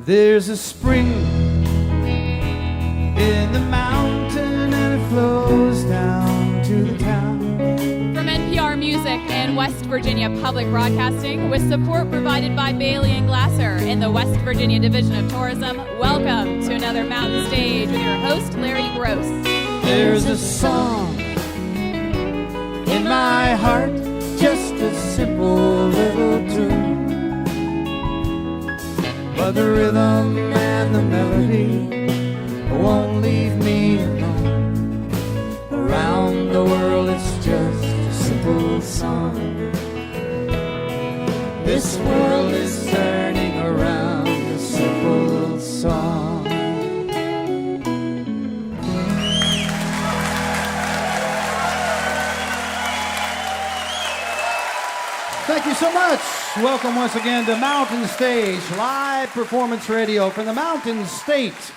There's a spring in the mountain and it flows down to the town. From NPR Music and West Virginia Public Broadcasting, with support provided by Bailey and Glasser in the West Virginia Division of Tourism, welcome to another Mountain Stage with your host, Larry Gross. There's a song in my heart, just a simple little tune, but the rhythm and the melody won't leave me alone. Around the world it's just a simple song. This world is turning around a simple song. Thank you so much. Welcome once again to Mountain Stage, live performance radio from the Mountain State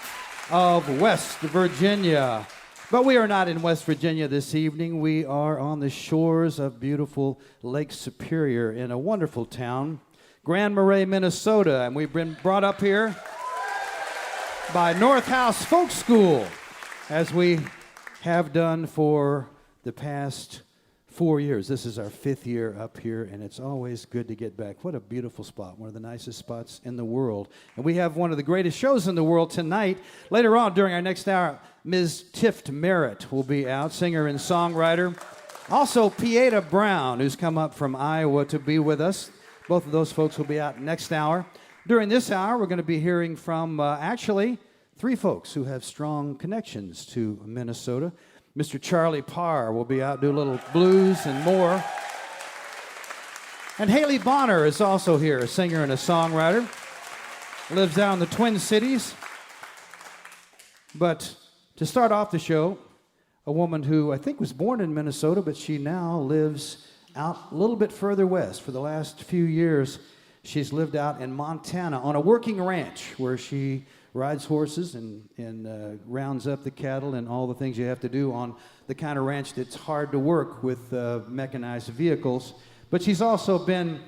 of West Virginia. But we are not in West Virginia this evening. We are on the shores of beautiful Lake Superior in a wonderful town, Grand Marais, Minnesota. And we've been brought up here by North House Folk School, as we have done for the past 4 years. This is our 5th year up here, and it's always good to get back. What a beautiful spot, one of the nicest spots in the world. And we have one of the greatest shows in the world tonight. Later on, during our next hour, Ms. Tift Merritt will be out, singer and songwriter. Also, Pieta Brown, who's come up from Iowa to be with us. Both of those folks will be out next hour. During this hour, we're going to be hearing from, actually, 3 folks who have strong connections to Minnesota. Mr. Charlie Parr will be out, do a little blues and more. And Haley Bonar is also here, a singer and a songwriter. Lives down in the Twin Cities. But to start off the show, a woman who I think was born in Minnesota, but she now lives out a little bit further west. For the last few years, she's lived out in Montana on a working ranch where she rides horses and rounds up the cattle and all the things you have to do on the kind of ranch that's hard to work with mechanized vehicles. But she's also been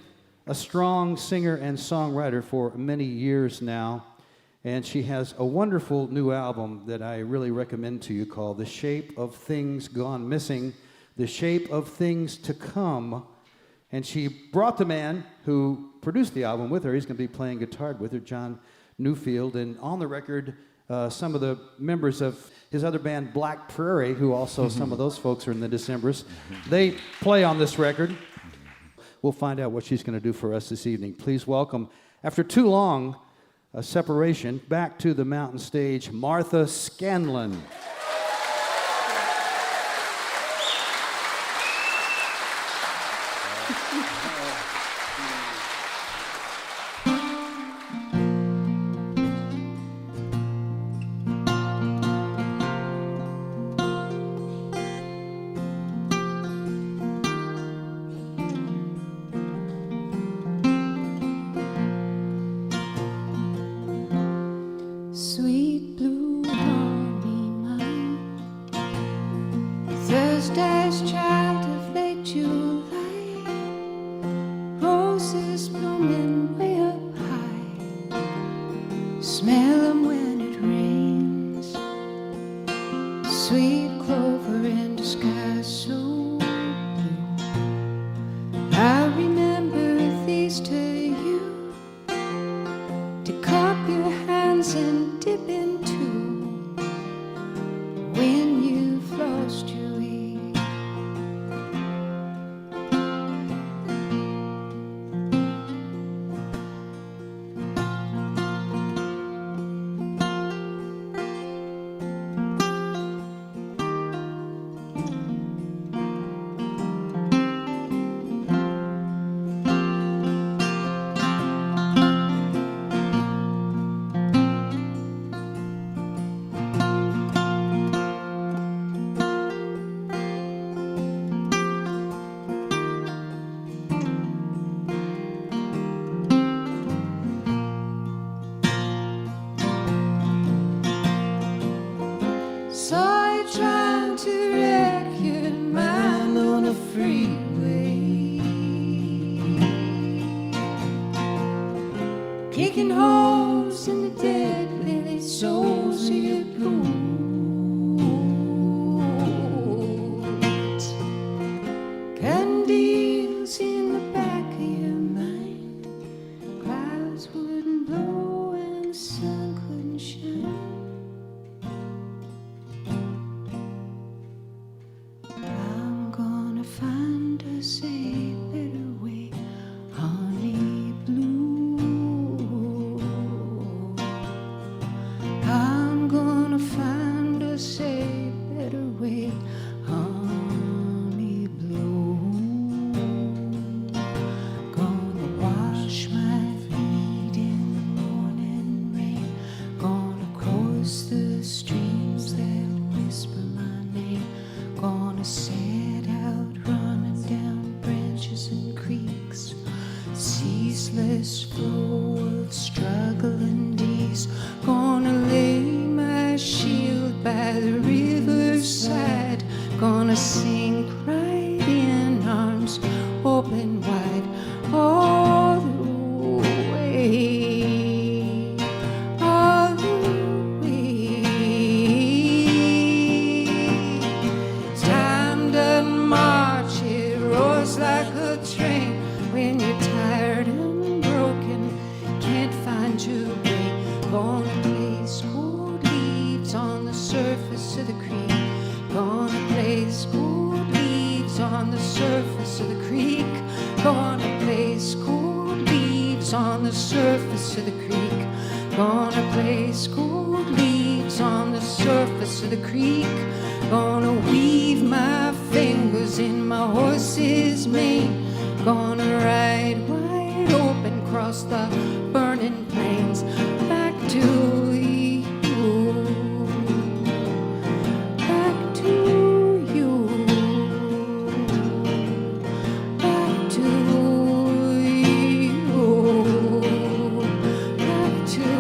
a strong singer and songwriter for many years now. And she has a wonderful new album that I really recommend to you called The Shape of Things Gone Missing, The Shape of Things to Come. And she brought the man who produced the album with her. He's going to be playing guitar with her, John Newfield, and on the record, some of the members of his other band, Black Prairie, who also some of those folks are in the Decemberists, they play on this record. We'll find out what she's going to do for us this evening. Please welcome, after too long a separation, back to the Mountain Stage, Martha Scanlan. Sweet blue honey mine, Thursday's child of late July, roses blooming way up high, smell 'em when it rains, sweet clover in the sky so blue. I remember these to you, to cup your hands and dip into when you've lost your way. kicking holes in the dead lily souls of your boots. Candles in the back of your mind. Clouds wouldn't blow and the sun couldn't shine. I'm gonna find us a better way, honey blue. I'm gonna find us a better way, honey blue. Gonna wash my feet in the morning rain. Gonna cross the streams that whisper my name. Gonna set out running down branches and creeks. Ceaseless flow of struggling days. Gonna lay my shield by the riverside. Gonna sink right in, arms open wide, all the way, all the way. Time doesn't march, it roars like a train. When you're tired and broken, can't find your way. Gonna place gold leaves on the surface of the creek. Gonna place gold leaves on the surface of the creek. Gonna place gold leaves on the surface of the creek. Gonna place gold leaves on the surface of the creek. Gonna weave my fingers in my horse's mane. Gonna ride wide open across the burning plains back to you, back to you, back to you, back to you.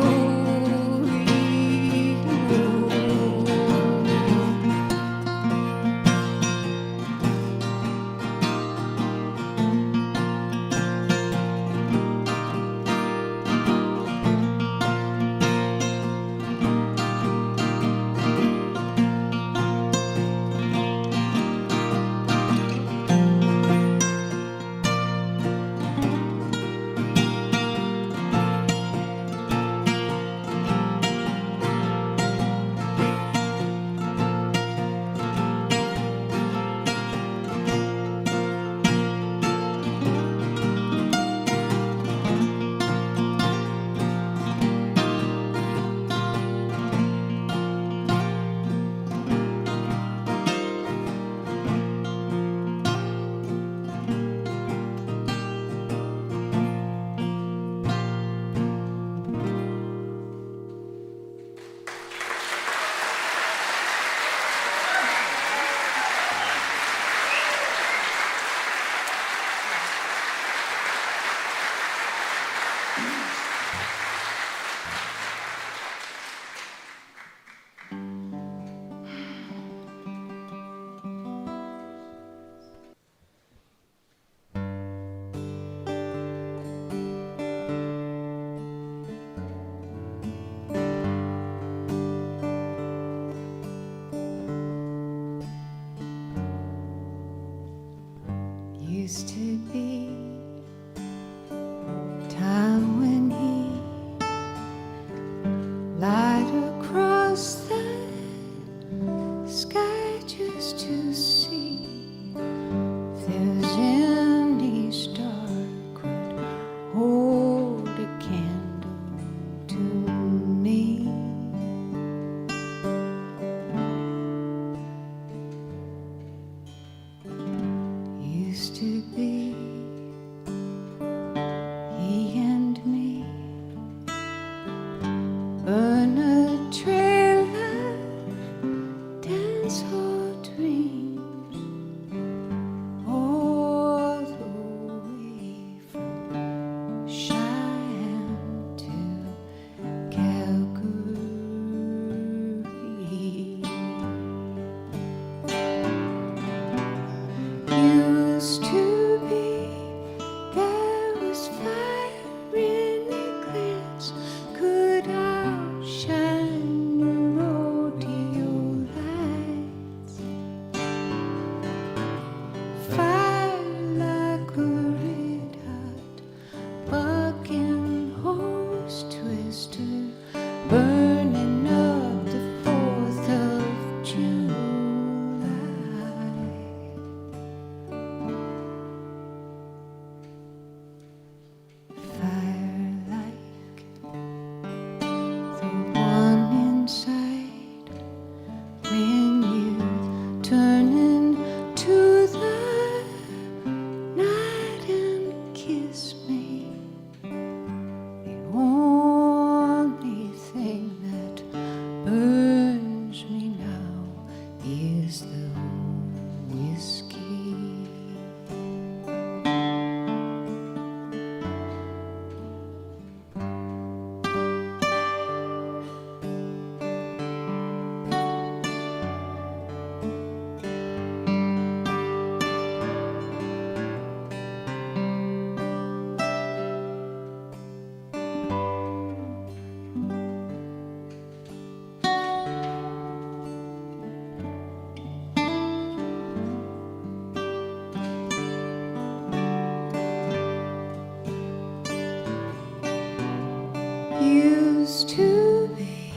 used to be.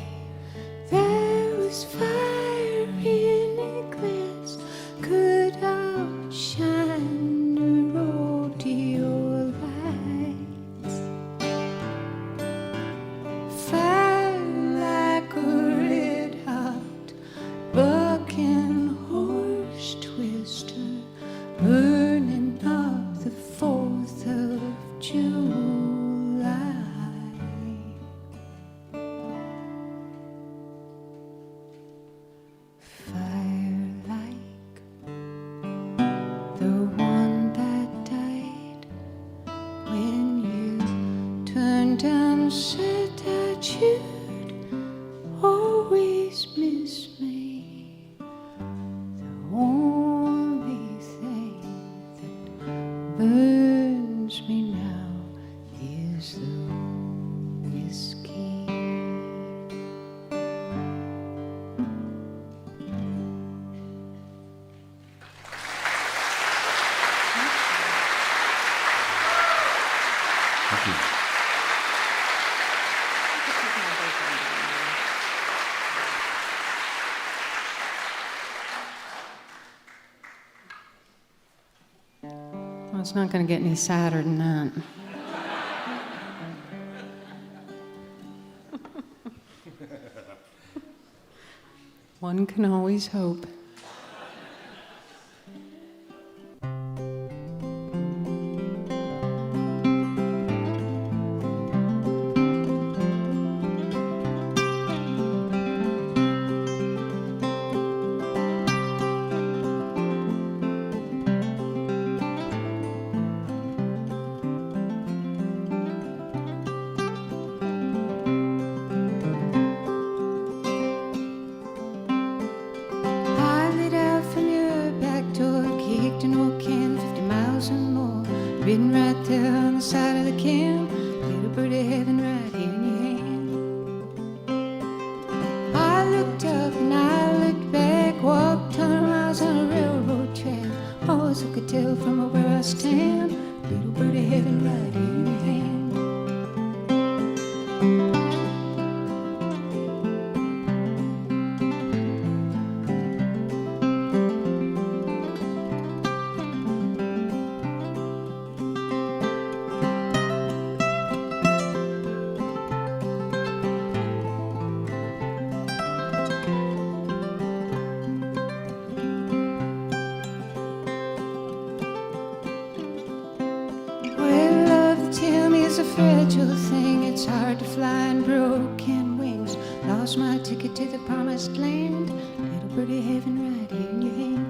There was fire in a glass, could outshine the rodeo lights. Fire like a red-hot bucking horse twister, burning up the 4th of July. Fire like the one that died when you turned down and said that you'd always miss me. The only thing that burns me now is the whiskey. Thank you. Well, it's not going to get any sadder than that. One can always hope. I lit out from your back door, kicked an old can 50 miles or more, ridden right there on the side of the camp, little birdie heaven right here in your hand. I looked up and I looked back, walked 100 miles on a railroad track, all I could tell from where I stand, little birdie heaven right here in your hand. Well, love, tell me, is a fragile thing. It's hard to fly on broken wings. Lost my ticket to the promised land. Little birdie heaven right here in your hand.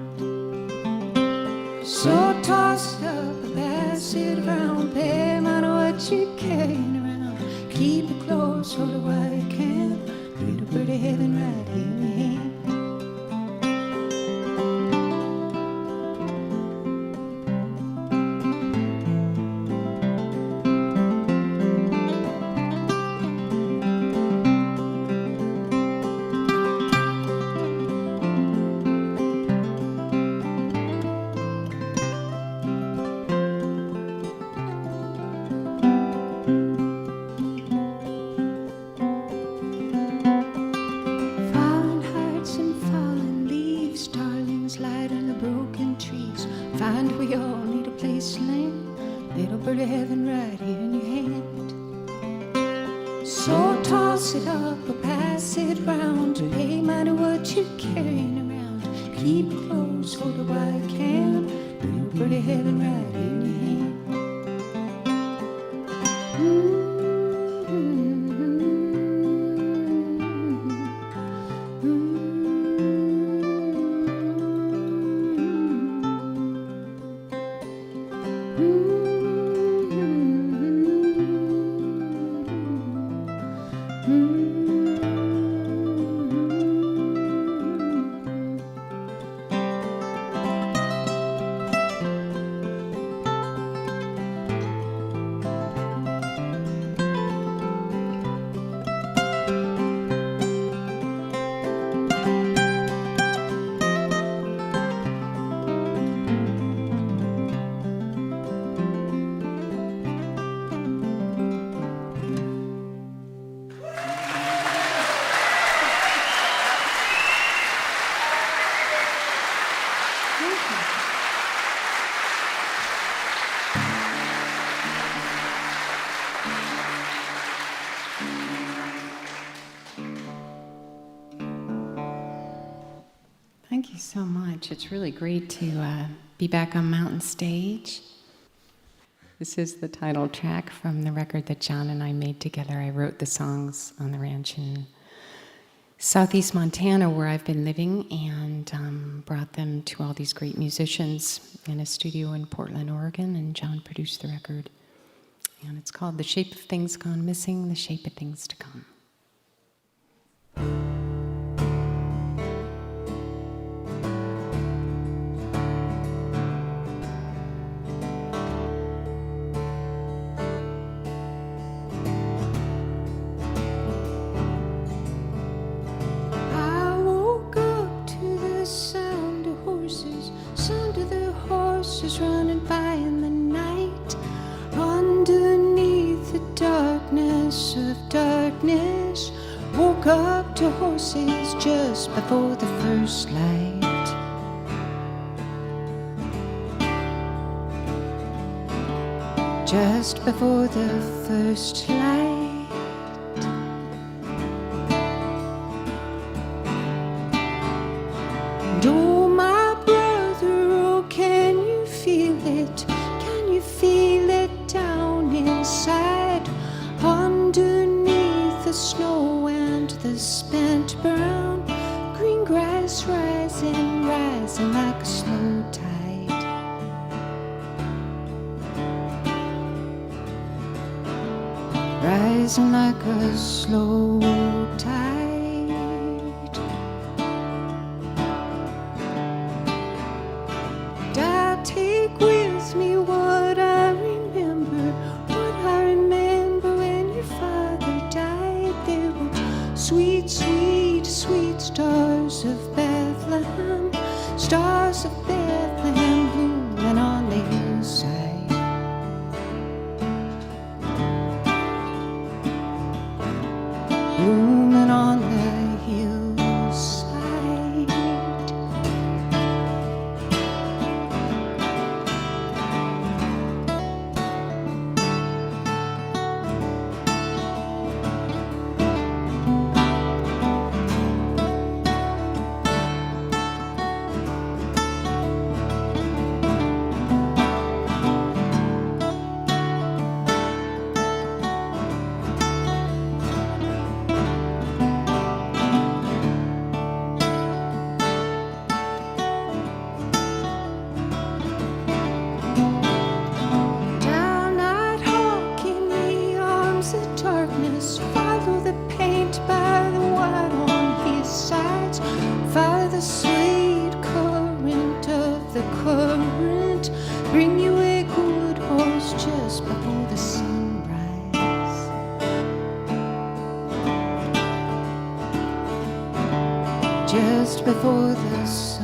So toss it up, pass it around, pay mind what you're carrying around. Keep it close, hold it while you can. Little birdie heaven right here in your hand. Falling hearts and fallen leaves, starlings light on the broken trees. Find we all need a place to land. Little birdie heaven right here in your hand. So toss it up or pass it round. Pay mind what you're carrying around. Keep it close, hold it while you can. Little birdie heaven right here in your hand. so much. It's really great to be back on Mountain Stage. This is the title track from the record that John and I made together. I wrote the songs on the ranch in southeast Montana, where I've been living, and brought them to all these great musicians in a studio in Portland, Oregon, and John produced the record. And it's called The Shape of Things Gone Missing, The Shape of Things to Come. Running by in the night, underneath the darkness of darkness, woke up to horses just before the first light. Just before the first light. And oh, my brother, oh, can you feel it? Can you feel it down inside? Underneath the snow and the spent brown green grass rising, rising like a slow tide. Rising like a slow tide. Take with me what I remember when your father died. There were sweet, sweet, sweet stars of Bethlehem, stars of Bethlehem blooming on the hillside. Blooming on the hillside. Follow the paint by the white on his sides. Follow the sweet current of the current. Bring you a good horse just before the sunrise. Just before the sunrise.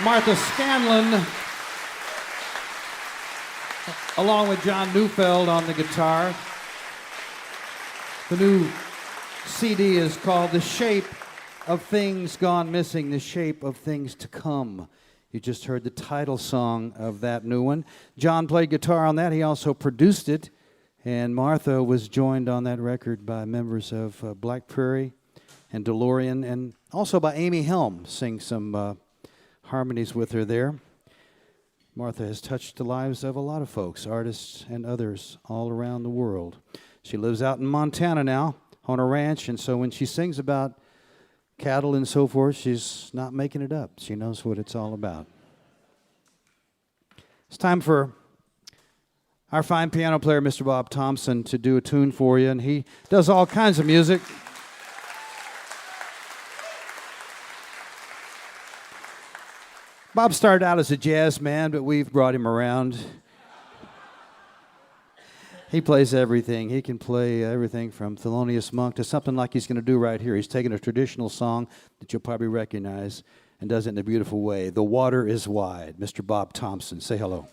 Martha Scanlan, along with John Neufeld on the guitar. The new CD is called The Shape of Things Gone Missing, The Shape of Things to Come. You just heard the title song of that new one. John played guitar on that. He also produced it. And Martha was joined on that record by members of Black Prairie and DeLorean, and also by Amy Helm, sing some harmonies with her there. Martha has touched the lives of a lot of folks, artists and others all around the world. She lives out in Montana now on a ranch, and so when she sings about cattle and so forth, she's not making it up. She knows what it's all about. It's time for our fine piano player, Mr. Bob Thompson, to do a tune for you, and he does all kinds of music. Bob started out as a jazz man, but we've brought him around. He plays everything. He can play everything from Thelonious Monk to something like he's going to do right here. He's taken a traditional song that you'll probably recognize and does it in a beautiful way. The Water is Wide. Mr. Bob Thompson, say hello.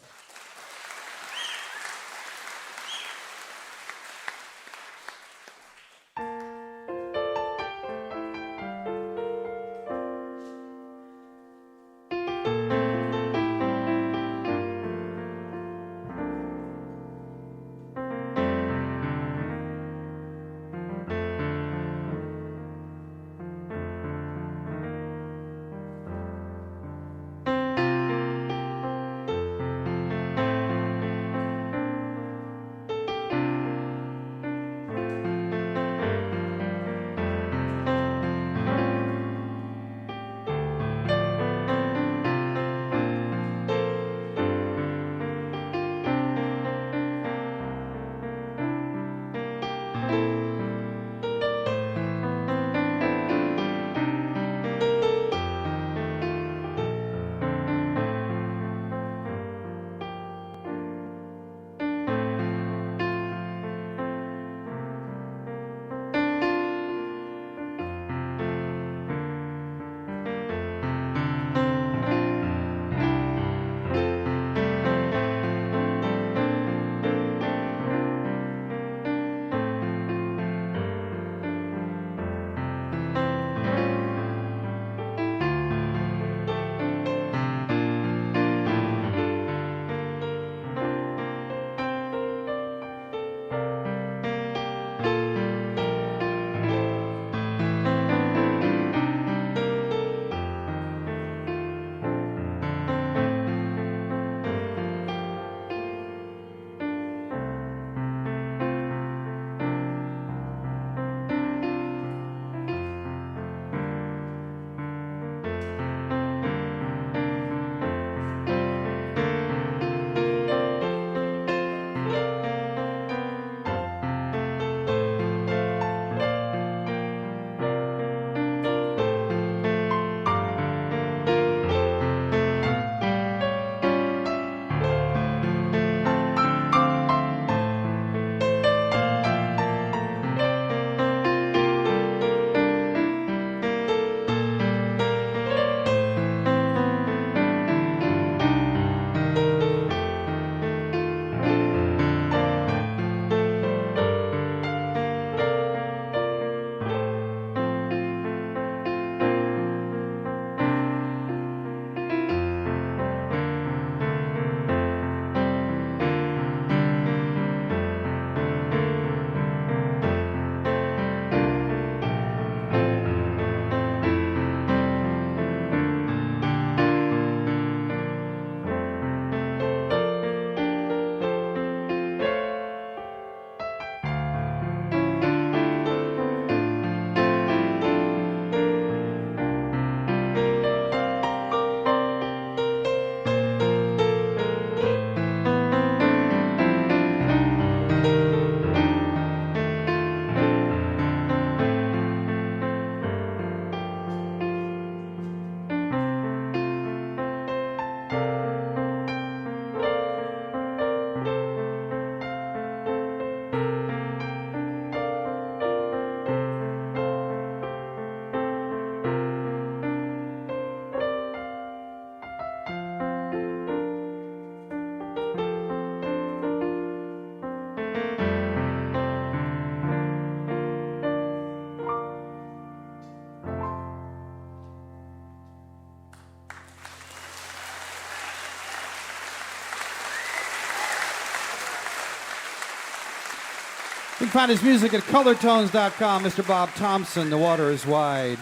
You can find his music at colortones.com. Mr. Bob Thompson, The Water is Wide.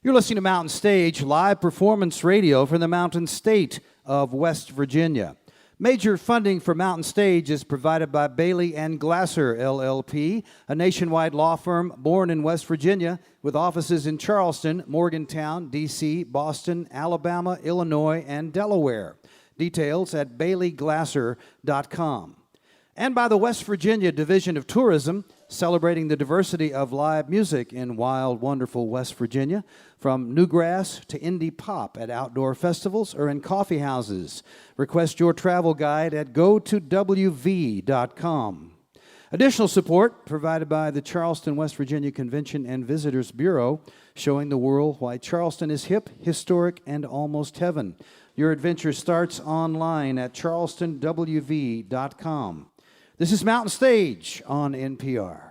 You're listening to Mountain Stage, live performance radio from the Mountain State of West Virginia. Major funding for Mountain Stage is provided by Bailey and Glasser, LLP, a nationwide law firm born in West Virginia with offices in Charleston, Morgantown, D.C., Boston, Alabama, Illinois, and Delaware. Details at baileyglasser.com. And by the West Virginia Division of Tourism, celebrating the diversity of live music in wild, wonderful West Virginia, from newgrass to indie pop at outdoor festivals or in coffee houses. Request your travel guide at gotowv.com. Additional support provided by the Charleston, West Virginia Convention and Visitors Bureau, showing the world why Charleston is hip, historic, and almost heaven. Your adventure starts online at charlestonwv.com. This is Mountain Stage on NPR.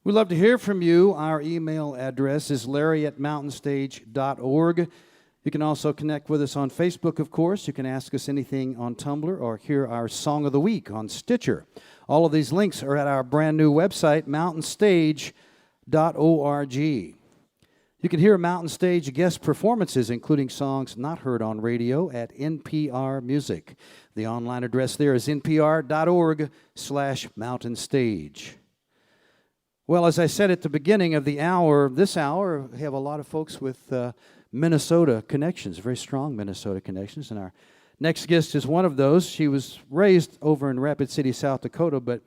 We'd love to hear from you. Our email address is larry@mountainstage.org. You can also connect with us on Facebook, of course. You can ask us anything on Tumblr or hear our Song of the Week on Stitcher. All of these links are at our brand new website, mountainstage.org. You can hear Mountain Stage guest performances, including songs not heard on radio, at NPR Music. The online address there is npr.org/mountainstage. Well, as I said at the beginning of the hour, this hour, we have a lot of folks with Minnesota connections, very strong Minnesota connections, and our next guest is one of those. She was raised over in Rapid City, South Dakota, but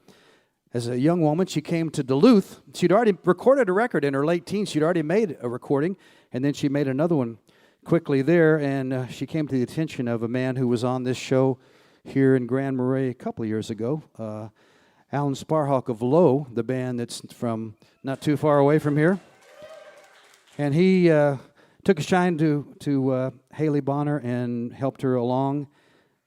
as a young woman, she came to Duluth. She'd already recorded a record in her late teens. She'd already made a recording, and then she made another one quickly there, and she came to the attention of a man who was on this show here in Grand Marais a couple of years ago, Alan Sparhawk of Low, the band that's from not too far away from here. And he took a shine to Haley Bonar and helped her along.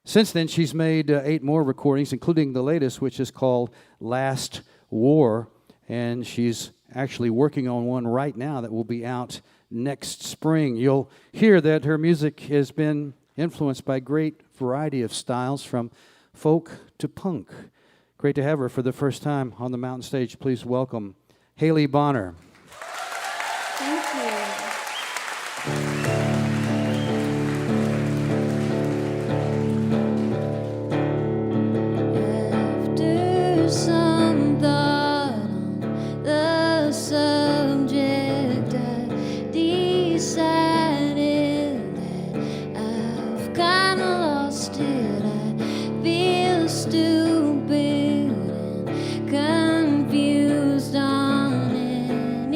Since then, she's made 8 more recordings, including the latest, which is called Last War. And she's actually working on one right now that will be out next spring. You'll hear that her music has been influenced by a great variety of styles, from folk to punk. Great to have her for the first time on the Mountain Stage. Please welcome Haley Bonar. Thank you. After some thought on the subject, I decided that I've kind of lost it. I feel stupid, confused on anything.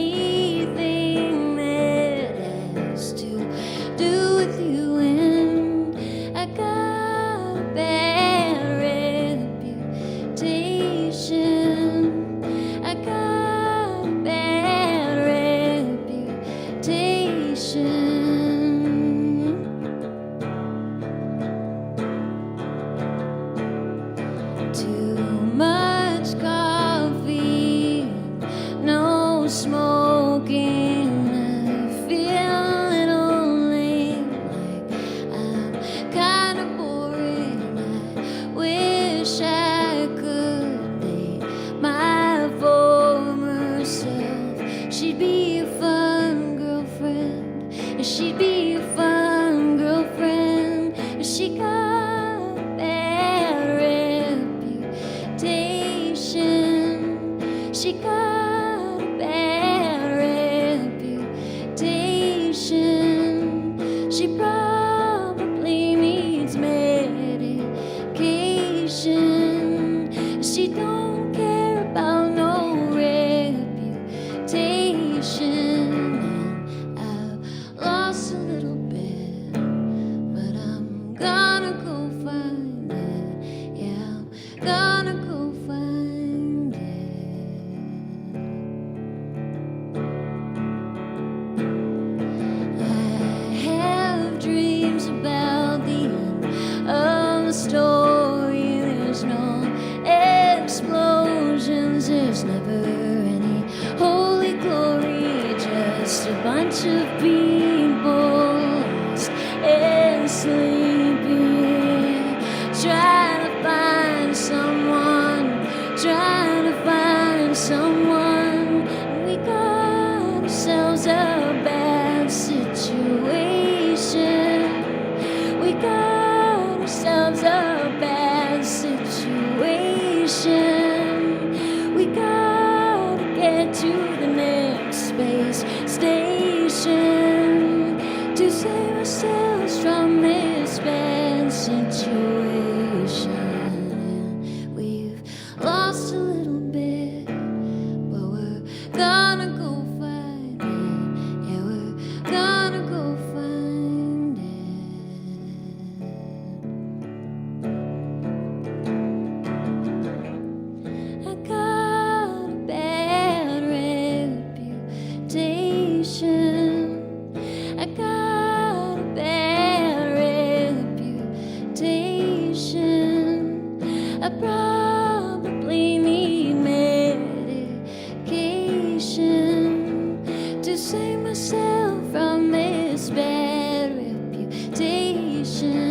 She got a bad reputation. She probably needs medication. She don't care about no reputation. And I've lost a little bit, but I'm gonna go find it. Yeah, I'm gonna go find it. I have dreams about the end of the story. There's no explosions, there's never any holy glory, just a bunch of people lost and sleeping, trying to find someone, trying to find someone. We got ourselves a bad situation. We got ourselves a bad situation. We gotta get to the next space station to save ourselves from this bad situation. We've lost a little bit, but we're gonna go find it. Yeah, we're gonna go find it. I got a bad reputation. I got a bad reputation. I probably need medication to save myself from this bad reputation.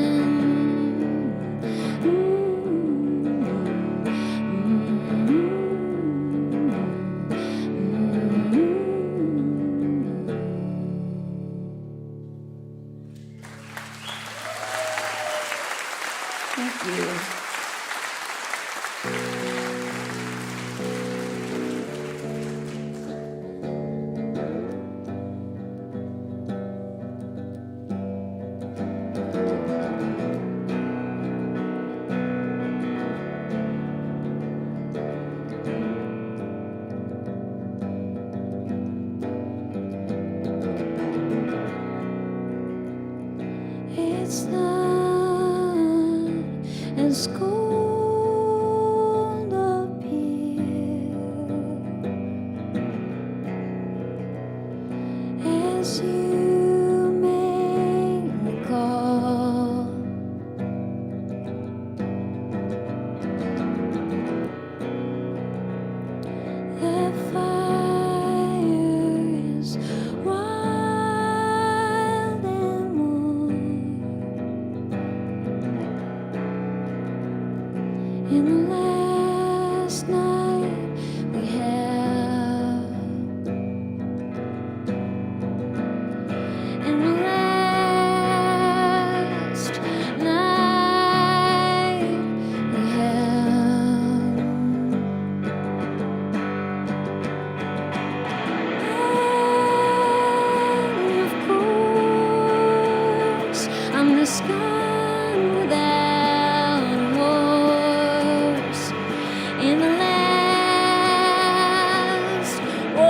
Thank you. It's not as cold up here as you may recall. The fire is wild and warm. In the last night we have, in the last night we have, and of course I'm the sky without a horse. In the last war,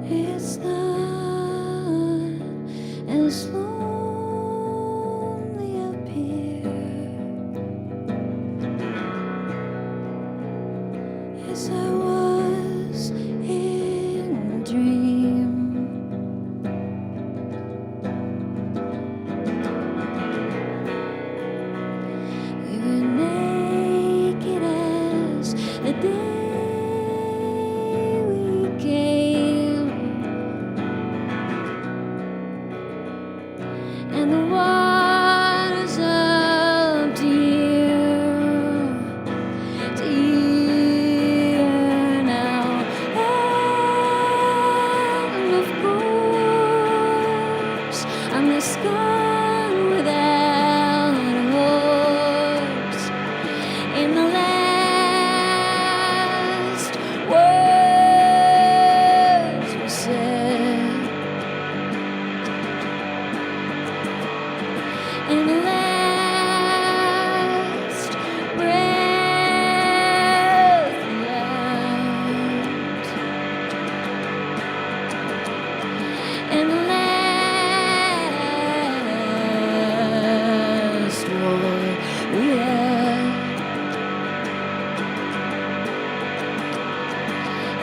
it's not as lonely up here as I was in a dream. We were naked as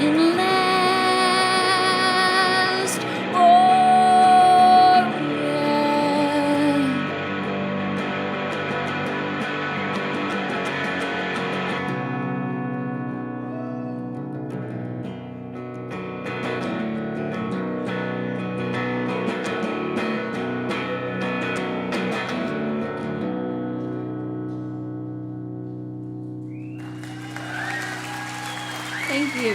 and last. Oh, yeah. Thank you.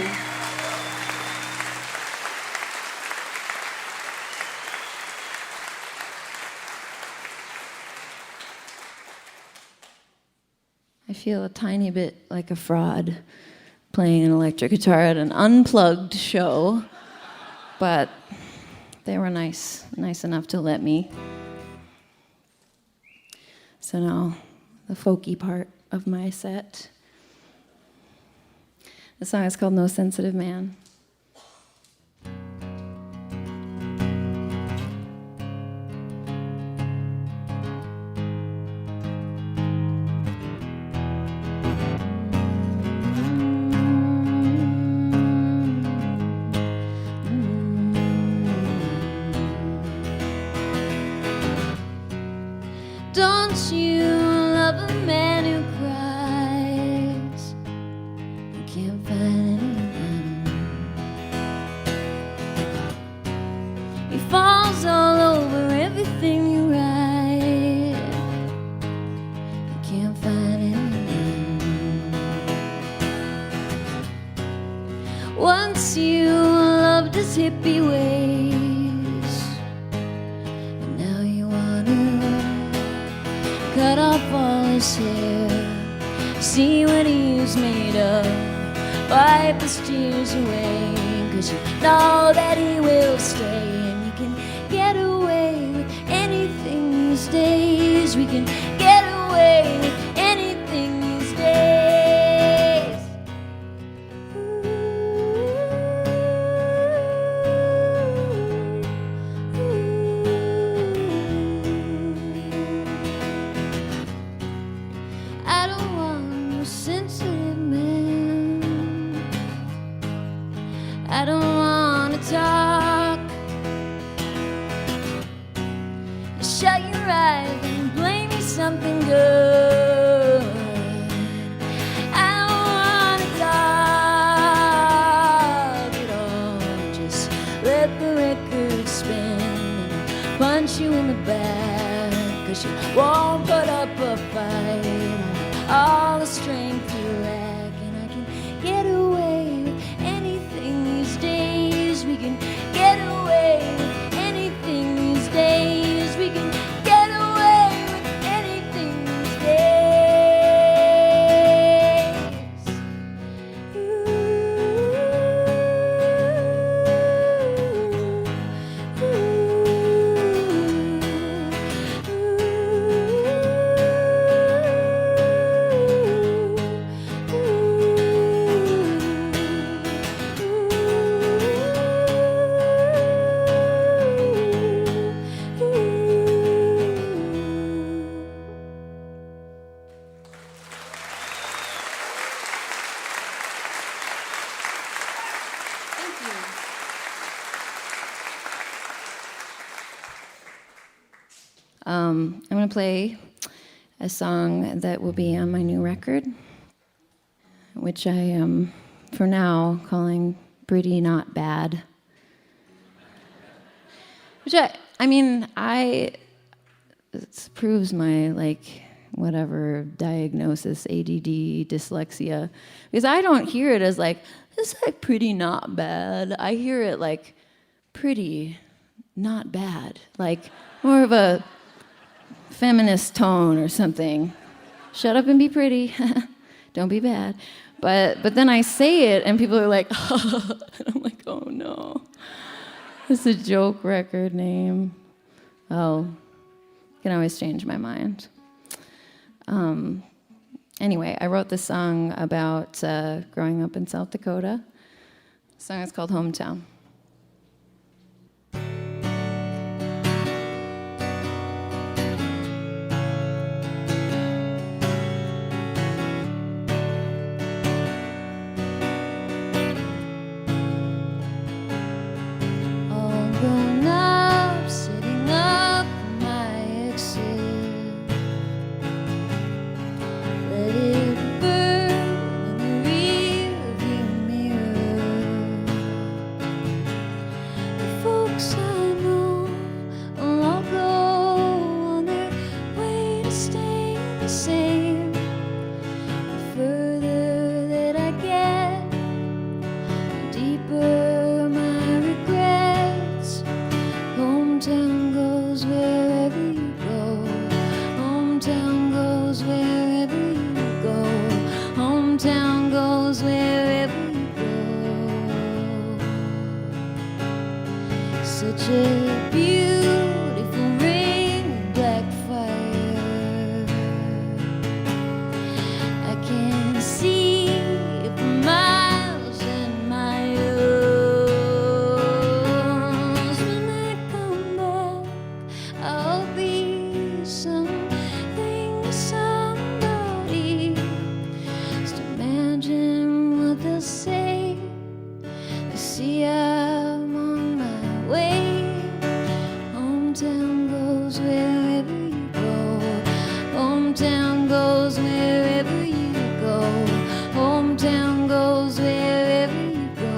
I feel a tiny bit like a fraud playing an electric guitar at an unplugged show, but they were nice enough to let me. So now, the folky part of my set. The song is called No Sensitive Man. Don't you love a man who cries? You can't find anything. He falls all over everything you write. You can't find anything. Once you loved his hippie ways, and now you wanna cut off all his hair, see what he's made of, wipe his tears away, 'cause you know that he will stay. And you can get away with anything these days. We can get away with anything these days. I don't want no sensitive man. I don't want to talk. Shut your eyes and play me something good. I don't want to talk at all. Just let the record spin and punch you in the back, 'cause you won't put up a fight. All the strength you lack, and I can get away with anything these days. We can get away with anything these days. We can get away with anything these days. I'm going to play a song that will be on my new record, which I am, for now, calling Pretty Not Bad. Which it proves my, whatever diagnosis, ADD, dyslexia, because I don't hear it as it's pretty not bad. I hear it pretty not bad, more of a feminist tone or something. Shut up and be pretty. Don't be bad. But then I say it and people are like, oh. I'm like, oh no. It's a joke record name. Oh, I can always change my mind. Anyway, I wrote this song about growing up in South Dakota. The song is called Hometown. goes wherever you go. Such a beautiful ring of black fire. I can see it for miles and miles. When I come back, I'll be something to somebody. Just imagine what they'll say. They see I'm on my way. Hometown goes wherever you go. Hometown goes wherever you go. Hometown goes wherever you go.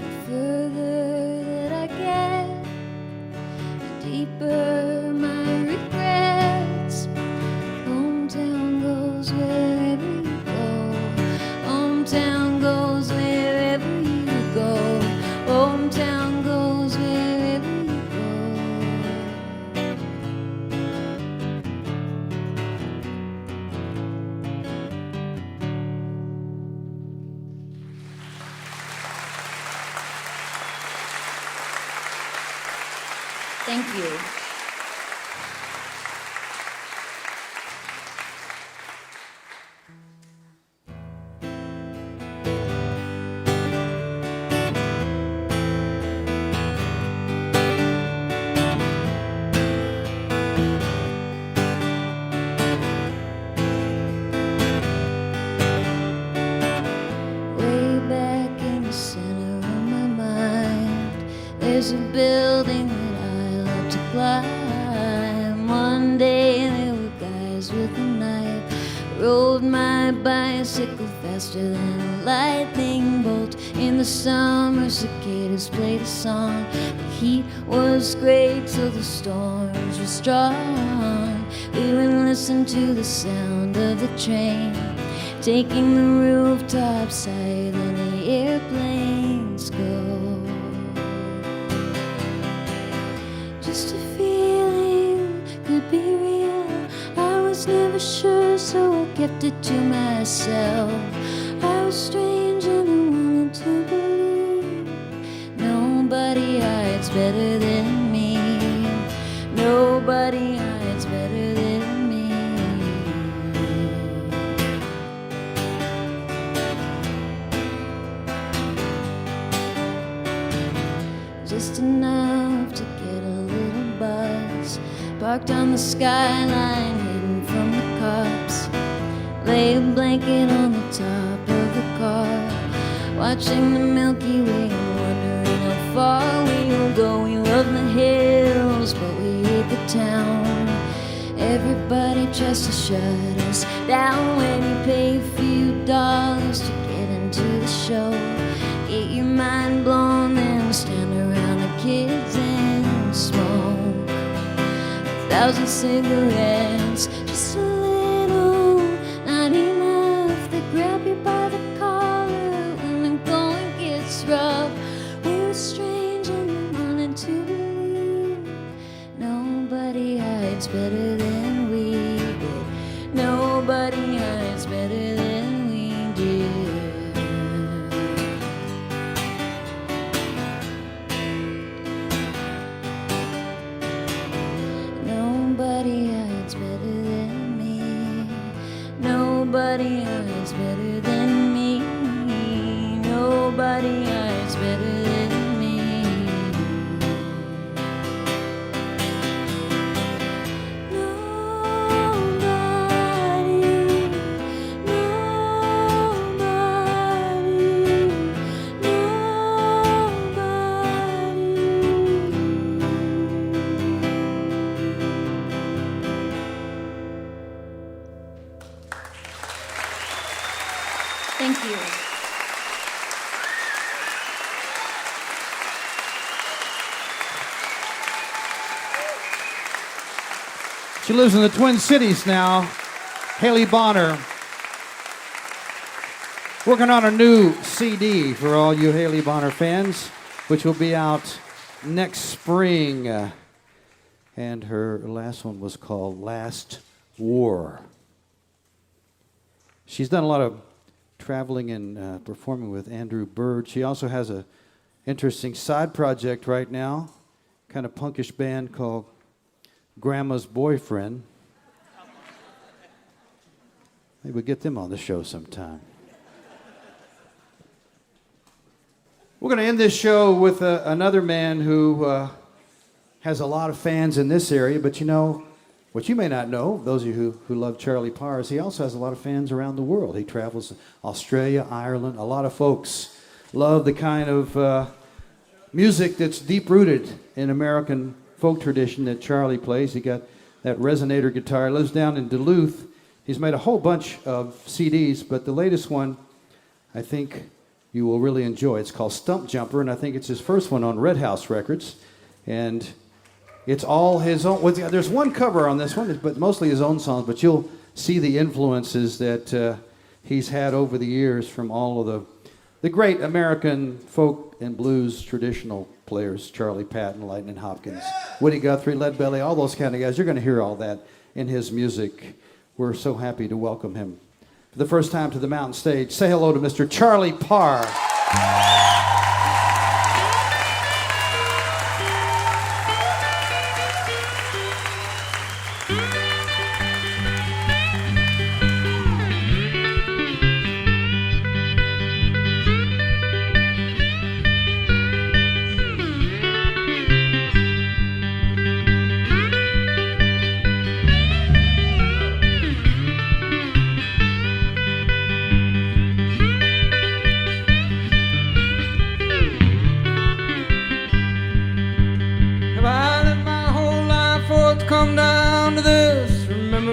The further that I get, the deeper my regrets. Hometown goes wherever you go. Hometown goes wherever you go. Hometown goes wherever you go. Thank you. Way back in the center of my mind, there's a building that I love to climb. One day there were guys with a knife, rode my bicycle faster than a lightning bolt. In the summer, cicadas played a song. The heat was great till the storms were strong. We would listen to the sound of the train taking the rooftops higher than the airplanes go. Just a feeling could be real. I was never sure, so I kept it to myself. I was strange and I wanted to believe. Nobody hides better than me. Nobody hides better than me. Just enough to get a little buzz. Parked on the skyline, hidden from the cops. Lay a blanket on the top of the car, watching the Milky Way and wondering how far we'll go. We love the hills, but we hate the town. Everybody tries to shut us down when you pay a few dollars to get into the show. Get your mind blown, then stand around the kids and smoke 1,000 cigarettes, just a little, not enough. They grab you by the collar when the going gets rough. We were strange and we wanted to believe. Nobody hides better than we did. Nobody hides better than we did. Nobody hides better than me. Nobody hides better than me. Nobody hides better than me. Thank you. She lives in the Twin Cities now. Haley Bonar. Working on a new CD for all you Haley Bonar fans, which will be out next spring. And her last one was called Last War. She's done a lot of traveling and performing with Andrew Bird. She also has an interesting side project right now, kind of punkish band called Grandma's Boyfriend. Maybe we'll get them on the show sometime. We're going to end this show with another man who has a lot of fans in this area, but you know, what you may not know, those of you who love Charlie Parr, is he also has a lot of fans around the world. He travels to Australia, Ireland. A lot of folks love the kind of music that's deep-rooted in American folk tradition that Charlie plays. He got that resonator guitar. He lives down in Duluth. He's made a whole bunch of CDs, but the latest one, I think you will really enjoy. It's called Stump Jumper, and I think it's his first one on Red House Records. And it's all his own. Well, there's one cover on this one, but mostly his own songs, but you'll see the influences that he's had over the years from all of the great American folk and blues traditional players, Charlie Patton, Lightning Hopkins, Woody Guthrie, Leadbelly, all those kind of guys. You're going to hear all that in his music. We're so happy to welcome him for the first time to the Mountain Stage. Say hello to Mr. Charlie Parr.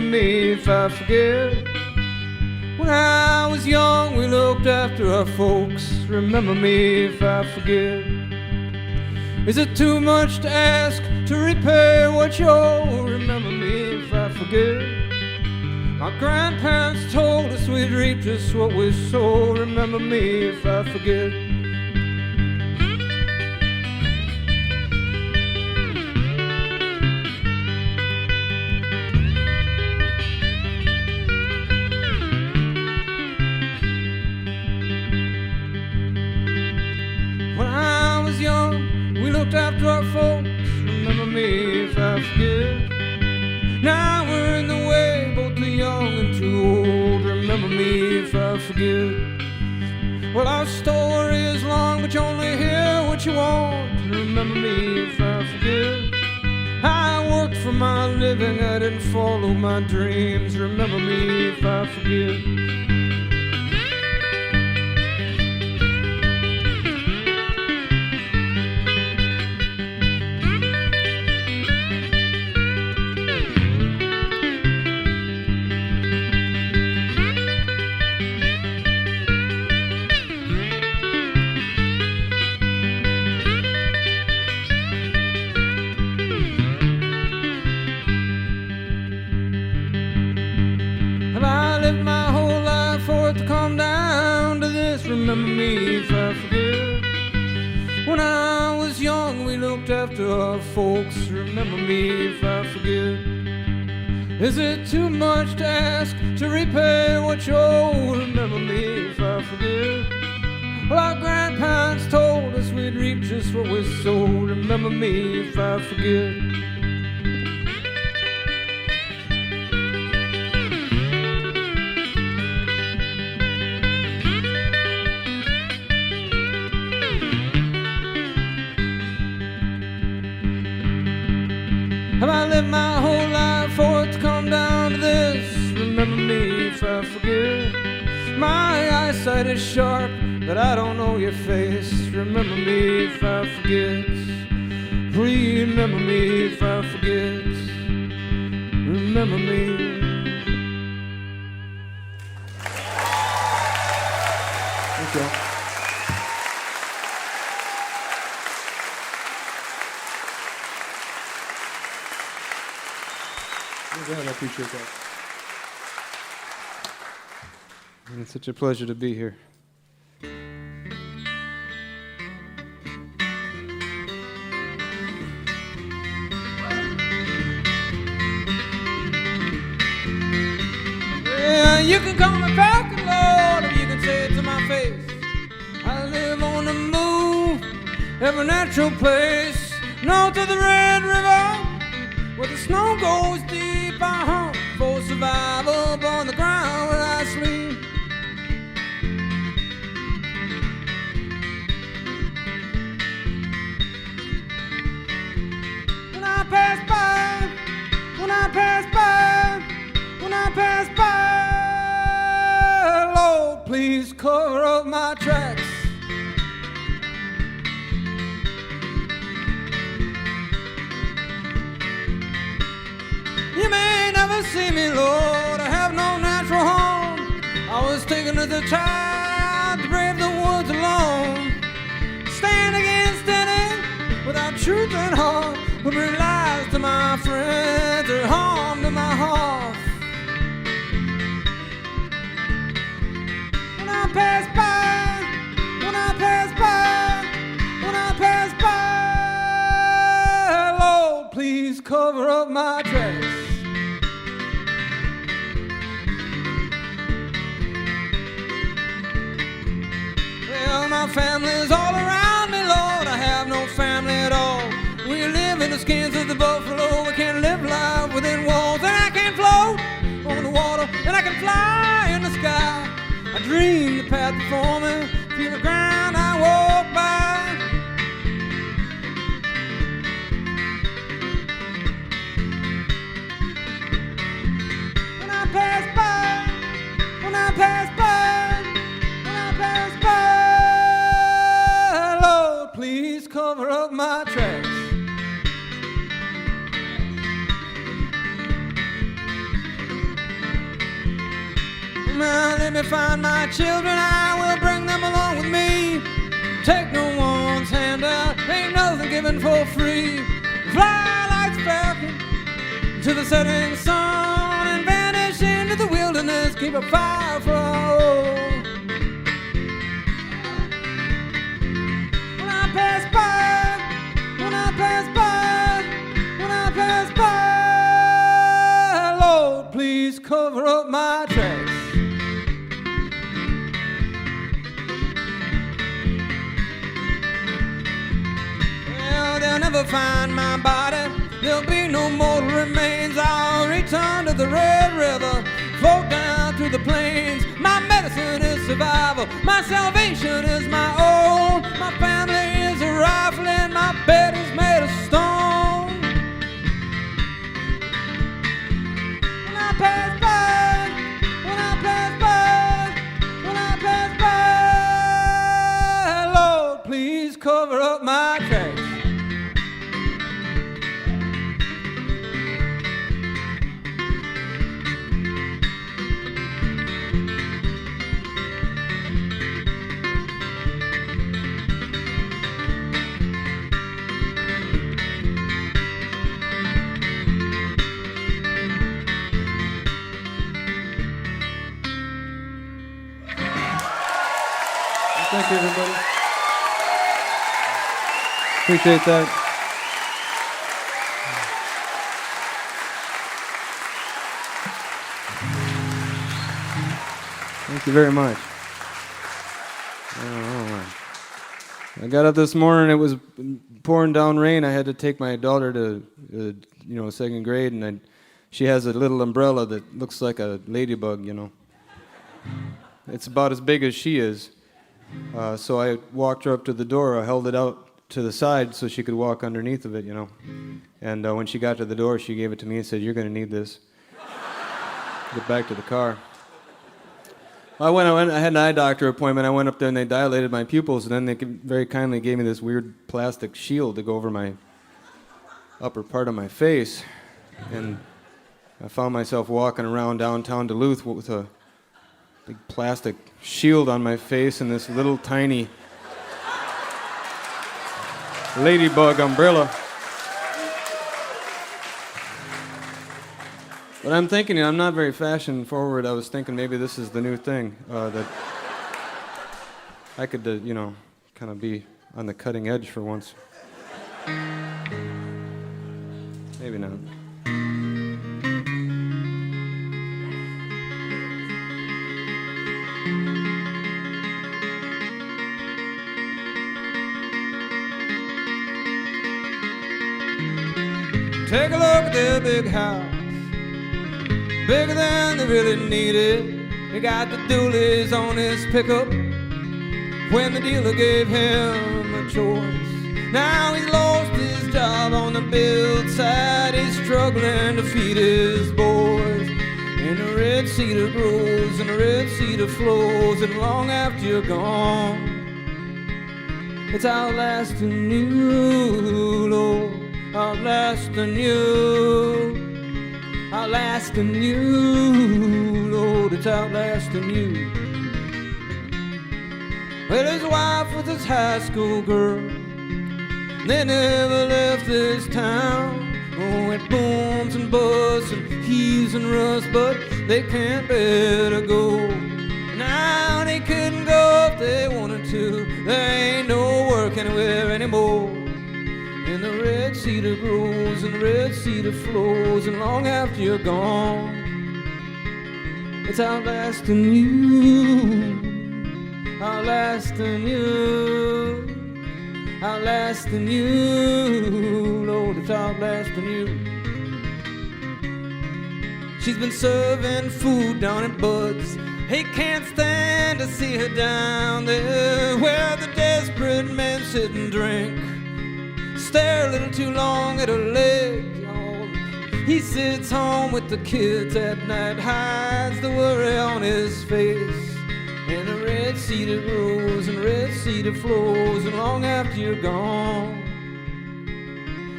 If I forget, when I was young, we looked after our folks. Remember me if I forget. Is it too much to ask to repay what you owe? Remember me if I forget. My grandparents told us we'd reap just what we sow. Remember me if I forget. After our folks, remember me if I forget. Now we're in the way, both too young and too old. Remember me if I forget. Well, our story is long, but you only hear what you want. Remember me if I forget. I worked for my living, I didn't follow my dreams. Remember me if I forget. Remember me if I forget. When I was young, we looked after our folks. Remember me if I forget. Is it too much to ask to repay what you owe? Remember me if I forget. Well, our grandparents told us we'd reap just what we sowed. Remember me if I forget. Have I lived my whole life for it to come down to this? Remember me if I forget. My eyesight is sharp, but I don't know your face. Remember me if I forget. Remember me if I forget. Remember me. Thank you. I appreciate that. It's such a pleasure to be here. Yeah, you can call me Falcon Lord, or you can say it to my face. I live on the move, every natural place, north of the Red River, where the snow goes deep. I hunt for survival upon the ground where I sleep. When I pass by, when I pass by, when I pass by, Lord, please cover up my tracks. You may never see me, Lord, I have no natural home. I was taken as a child to brave the woods alone. Stand against any without truth and heart, would bring lies to my friends or harm to my heart. When I pass by, when I pass by, when I pass by, Lord, please cover up my tracks. Well, my family's all around me, Lord, I have no family at all. We live in the skins of the buffalo, we can't live life within walls. And I can float on the water, and I can fly in the sky. I dream the path before me, feel the ground I walk by. When I pass by, when I pass by, when I pass by, Lord, please cover up my tracks. Now let me find my children, I will bring them along with me. Take no one's hand out, ain't nothing given for free. Fly like a falcon to the setting sun and vanish into the wilderness, keep a fire for our own. When I pass by, when I pass by, when I pass by, Lord, please cover up my tracks. They'll never find my body, there'll be no mortal remains. I'll return to the Red River, float down through the plains. My medicine is survival, my salvation is my own. My family is a rifle and my bed is made of stone. When I pass by, when I pass by, when I pass by, Lord, please cover up my tracks. Thank you, everybody. Appreciate that. Thank you very much. I got up this morning, it was pouring down rain. I had to take my daughter to, second grade, and she has a little umbrella that looks like a ladybug, It's about as big as she is. So I walked her up to the door. I held it out to the side so she could walk underneath of it, And when she got to the door, she gave it to me and said, "You're going to need this." Get back to the car. I had an eye doctor appointment. I went up there and they dilated my pupils, and then they very kindly gave me this weird plastic shield to go over my upper part of my face. And I found myself walking around downtown Duluth with a big plastic shield on my face and this little tiny ladybug umbrella. But I'm thinking, I'm not very fashion forward. I was thinking maybe this is the new thing that I could, kind of be on the cutting edge for once. Maybe not. Take a look at their big house, bigger than they really needed. He got the dualies on his pickup when the dealer gave him a choice. Now he's lost his job on the build side. He's struggling to feed his boys. And the red cedar grows and the red cedar flows, and long after you're gone, it's outlasting you, Lord. Outlasting you, outlasting you, Lord, it's outlasting you. Well, his wife was his high school girl. They never left this town. Oh, it booms and busts and heaves and rusts, but they can't bear to go. Now they couldn't go if they wanted to. There ain't no work anywhere anymore. And the red cedar grows and the red cedar flows, and long after you're gone, it's outlasting you, outlasting you, outlasting you, Lord, it's outlasting you. She's been serving food down at Bud's. He can't stand to see her down there where the desperate men sit and drink. Stare a little too long at her legs, y'all. He sits home with the kids at night, hides the worry on his face. And the red cedar grows and the red cedar flows, and long after you're gone,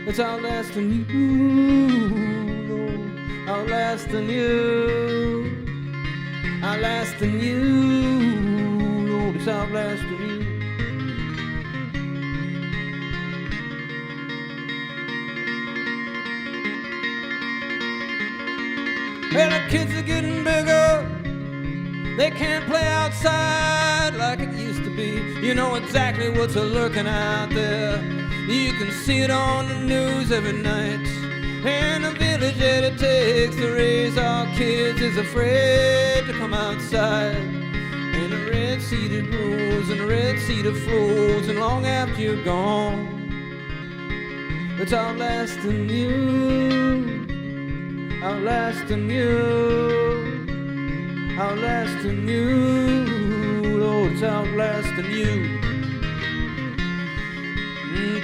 it's outlasting you, Lord. Outlasting you, outlasting you, Lord, it's outlasting you. Well, the kids are getting bigger. They can't play outside like it used to be. You know exactly what's lurking out there. You can see it on the news every night. And the village that it takes to raise our kids is afraid to come outside. And the red cedar grows and the red cedar flows, and long after you're gone, it's outlasting you, outlasting you, outlasting you, Lord, it's outlasting you.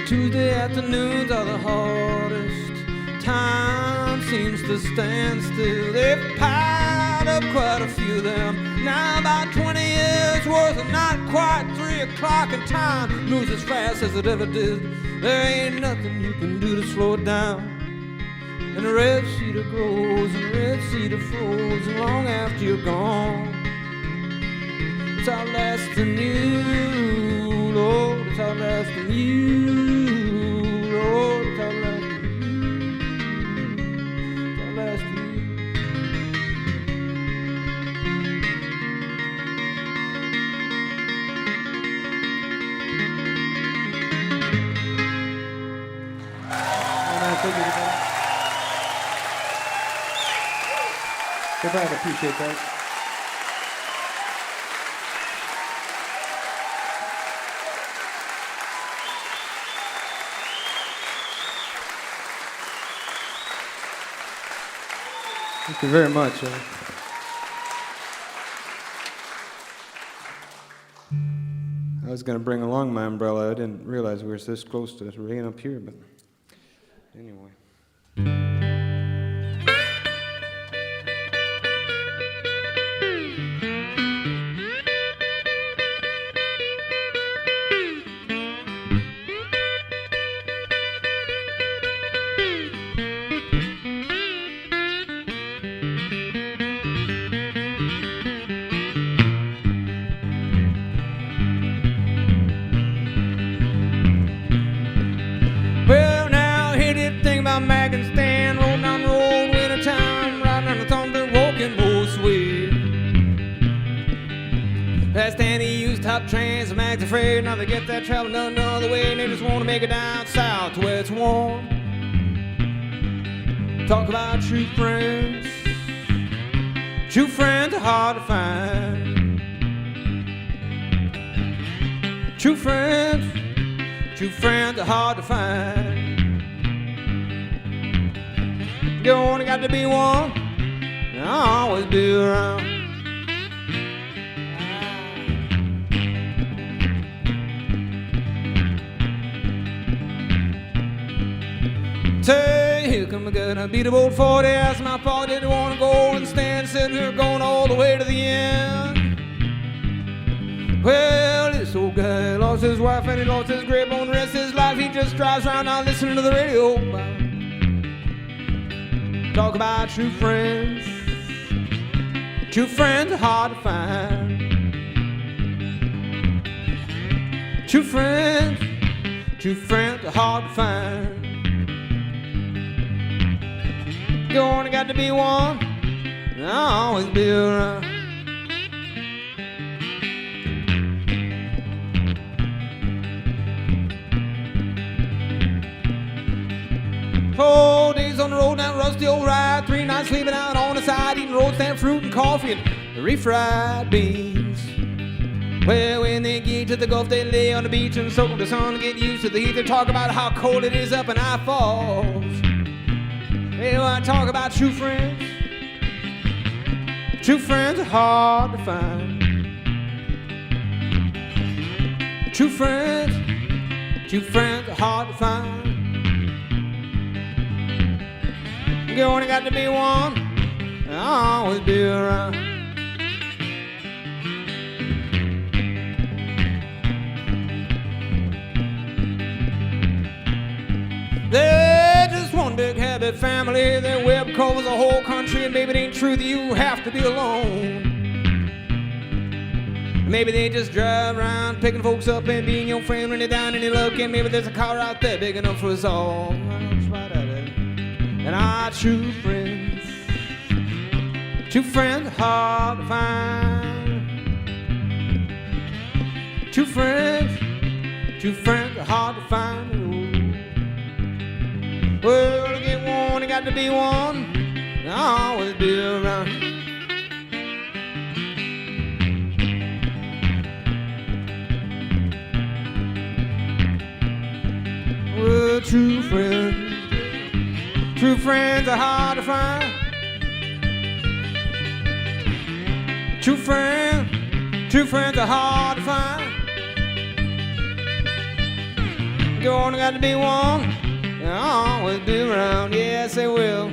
Tuesday afternoons are the hardest. Time seems to stand still. They've piled up quite a few of them. Now about 20 years worth, and not quite 3 o'clock, and time moves as fast as it ever did. There ain't nothing you can do to slow it down. And the red cedar grows and the red cedar flows, and long after you're gone, it's outlasting you, Lord, it's outlasting you, Lord, it's outlasting you, it's outlasting you. Thank you, everybody. Everybody appreciate that. Thank you very much. I was going to bring along my umbrella. I didn't realize we were this close to rain up here, but anyway. Last time they used top trains, the mag's afraid now they get that travel none other way, and they just want to make it down south to where it's warm. Talk about true friends. True friends are hard to find. True friends are hard to find. You only got to be one, and I'll always be around. Say, here come a gun, I beat a old 40, asked my pa, did he want to go and stand, sitting here going all the way to the end. Well, this old guy lost his wife and he lost his grip on the rest of his life. He just drives around now listening to the radio. Talk about true friends. True friends are hard to find. True friends are hard to find. You only got to be one, and I'll always be around. 4 days on the road, that rusty old ride. 3 nights sleeping out on the side, eating road stand fruit and coffee and refried beans. Well, when they get to the Gulf, they lay on the beach and soak the sun and get used to the heat. They talk about how cold it is up in I Falls. Well, I talk about true friends. True friends are hard to find. True friends are hard to find. You only got to be one, and I'll always be around. They're just one big happy family. Their web covers the whole country, and maybe it ain't true that you have to be alone. Maybe they just drive around picking folks up and being your friend when they're down and you're looking. Maybe there's a car out there big enough for us all. That's right out there. And our true friends are hard to find. True friends are hard to find. Well, to get one, you got to be one, and I'll always be around. Well, true friends are hard to find. True friends are hard to find. You only got to be one, and I'll always be around. Yes, they will.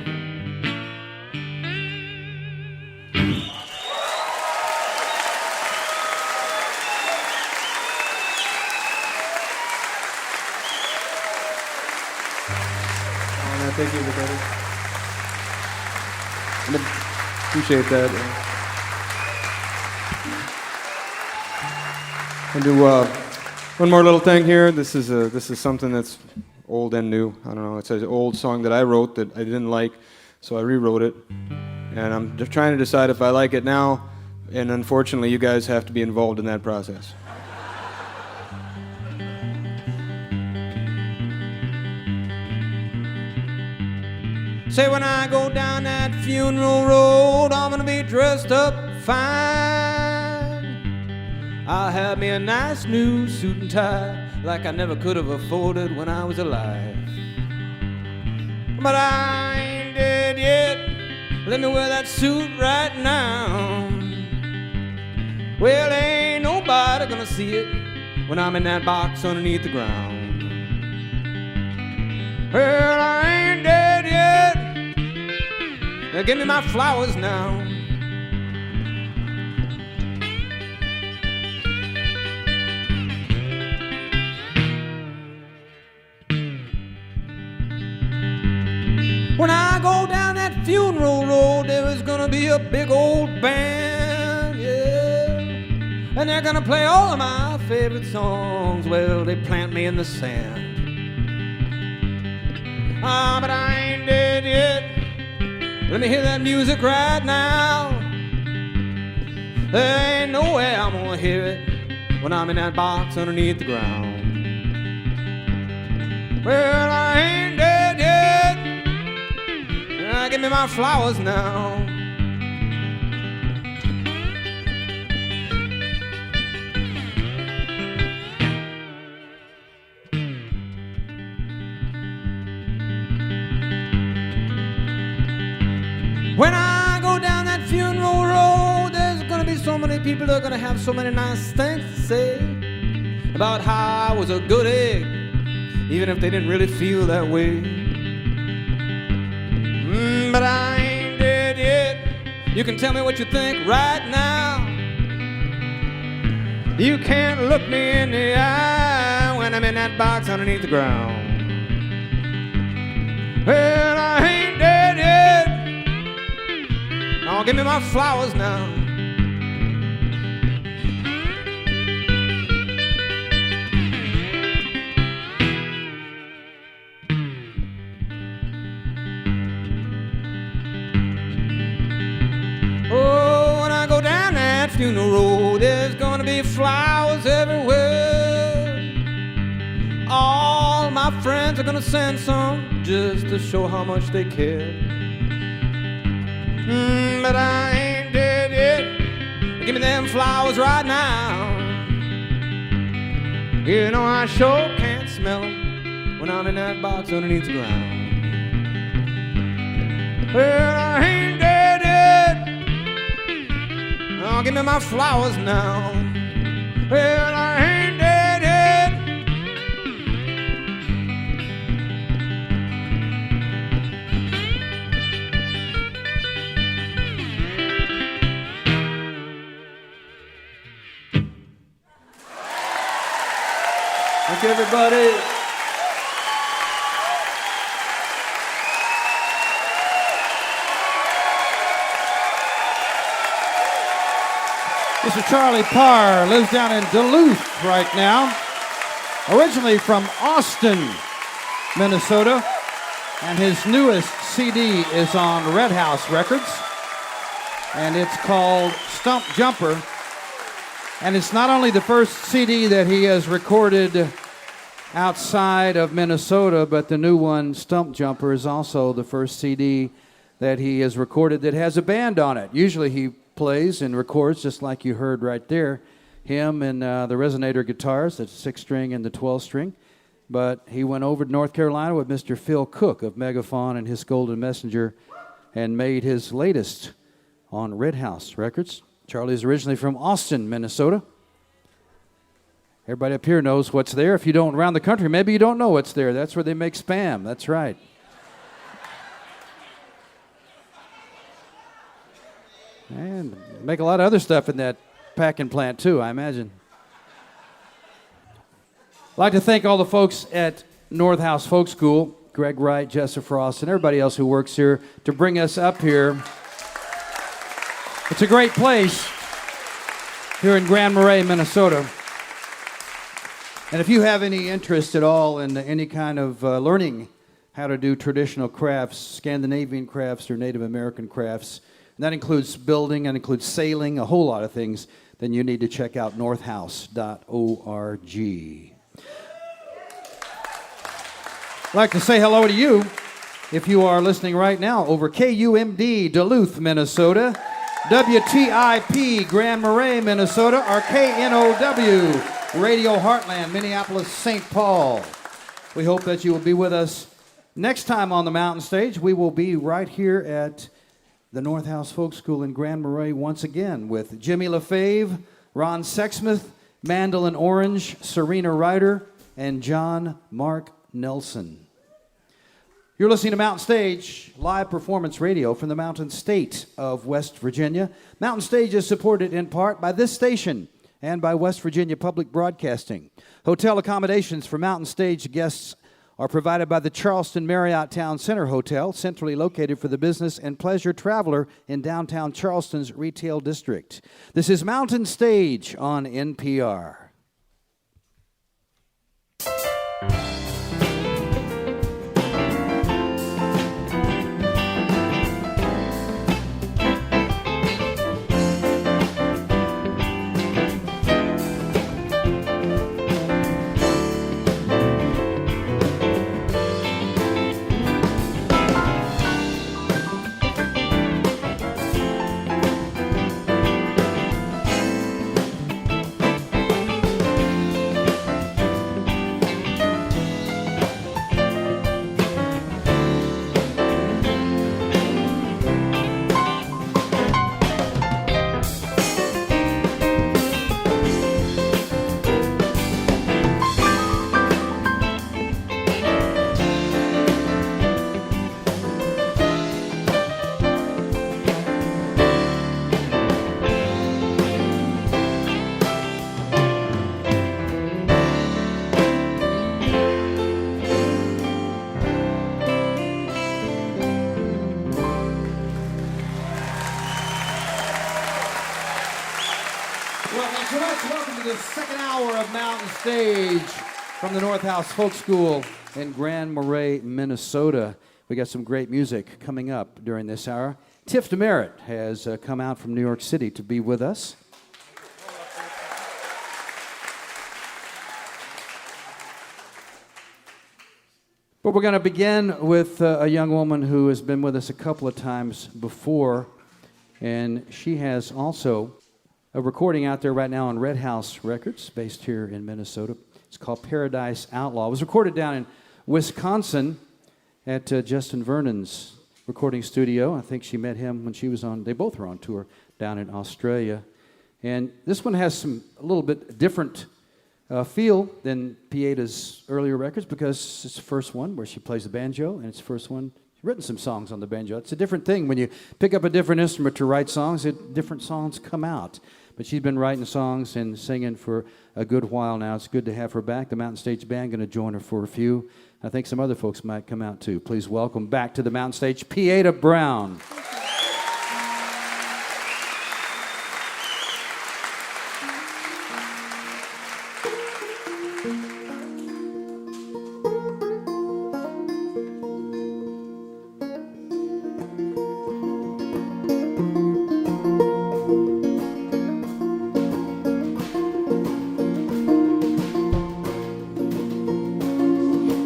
Thank you, everybody. I appreciate that. I'll do one more little thing here. This is something that's old and new. I don't know. It's an old song that I wrote that I didn't like, so I rewrote it. And I'm just trying to decide if I like it now. And unfortunately, you guys have to be involved in that process. Say when I go down that funeral road, I'm gonna be dressed up fine. I'll have me a nice new suit and tie, like I never could have afforded when I was alive. But I ain't dead yet, let me wear that suit right now. Well, ain't nobody gonna see it when I'm in that box underneath the ground. Well, I ain't dead yet. Now give me my flowers now. When I go down that funeral road, there is gonna be a big old band, yeah. And they're gonna play all of my favorite songs. Well, they plant me in the sand. Ah, but I ain't dead yet. Let me hear that music right now. There ain't no way I'm gonna hear it when I'm in that box underneath the ground. Well, I ain't dead yet. Give me my flowers now. When I go down that funeral road, there's gonna be so many people that are gonna have so many nice things to say about how I was a good egg, even if they didn't really feel that way. But I ain't dead yet. You can tell me what you think right now. You can't look me in the eye when I'm in that box underneath the ground. Well, I ain't dead yet. Oh, give me my flowers now. Oh, when I go down that funeral road, there's gonna be flowers everywhere. All my friends are gonna send some just to show how much they care. But I ain't dead yet. Give me them flowers right now. You know I sure can't smell them when I'm in that box underneath the ground. Well, I ain't dead yet. Oh, give me my flowers now. Well, I ain't dead yet. Thank you, everybody. Mr. Charlie Parr lives down in Duluth right now, originally from Austin, Minnesota, and his newest CD is on Red House Records, and it's called Stump Jumper. And it's not only the first CD that he has recorded outside of Minnesota, but the new one, Stump Jumper, is also the first CD that he has recorded that has a band on it. Usually he plays and records, just like you heard right there, him and the resonator guitars, the 6-string and the 12-string. But he went over to North Carolina with Mr. Phil Cook of Megaphone and his Golden Messenger and made his latest on Red House Records. Charlie is originally from Austin, Minnesota. Everybody up here knows what's there. If you don't, around the country, maybe you don't know what's there. That's where they make Spam. That's right. And make a lot of other stuff in that packing plant, too, I imagine. I'd like to thank all the folks at North House Folk School, Greg Wright, Jessa Frost, and everybody else who works here to bring us up here. It's a great place here in Grand Marais, Minnesota. And if you have any interest at all in any kind of learning how to do traditional crafts, Scandinavian crafts or Native American crafts, and that includes building, and includes sailing, a whole lot of things, then you need to check out northhouse.org. I'd like to say hello to you if you are listening right now over KUMD, Duluth, Minnesota, WTIP, Grand Marais, Minnesota, or KNOW, Radio Heartland, Minneapolis, St. Paul. We hope that you will be with us next time on the Mountain Stage. We will be right here at the North House Folk School in Grand Marais once again with Jimmy LaFave, Ron Sexsmith, Mandolin Orange, Serena Ryder, and John Mark Nelson. You're listening to Mountain Stage, live performance radio from the Mountain State of West Virginia. Mountain Stage is supported in part by this station and by West Virginia Public Broadcasting. Hotel accommodations for Mountain Stage guests are provided by the Charleston Marriott Town Center Hotel, centrally located for the business and pleasure traveler in downtown Charleston's retail district. This is Mountain Stage on NPR. Well, thanks so much. Welcome to the second hour of Mountain Stage from the North House Folk School in Grand Marais, Minnesota. We got some great music coming up during this hour. Tift Merritt has come out from New York City to be with us. But we're going to begin with a young woman who has been with us a couple of times before, and she has also a recording out there right now on Red House Records, based here in Minnesota. It's called Paradise Outlaw. It was recorded down in Wisconsin at Justin Vernon's recording studio. I think she met him when she was on, they both were on tour down in Australia. And this one has a little bit different feel than Pieta's earlier records because it's the first one where she plays the banjo, and it's the first one. She's written some songs on the banjo. It's a different thing when you pick up a different instrument to write songs, different songs come out. But she's been writing songs and singing for a good while now. It's good to have her back. The Mountain Stage Band going to join her for a few. I think some other folks might come out too. Please welcome back to the Mountain Stage, Pieta Brown.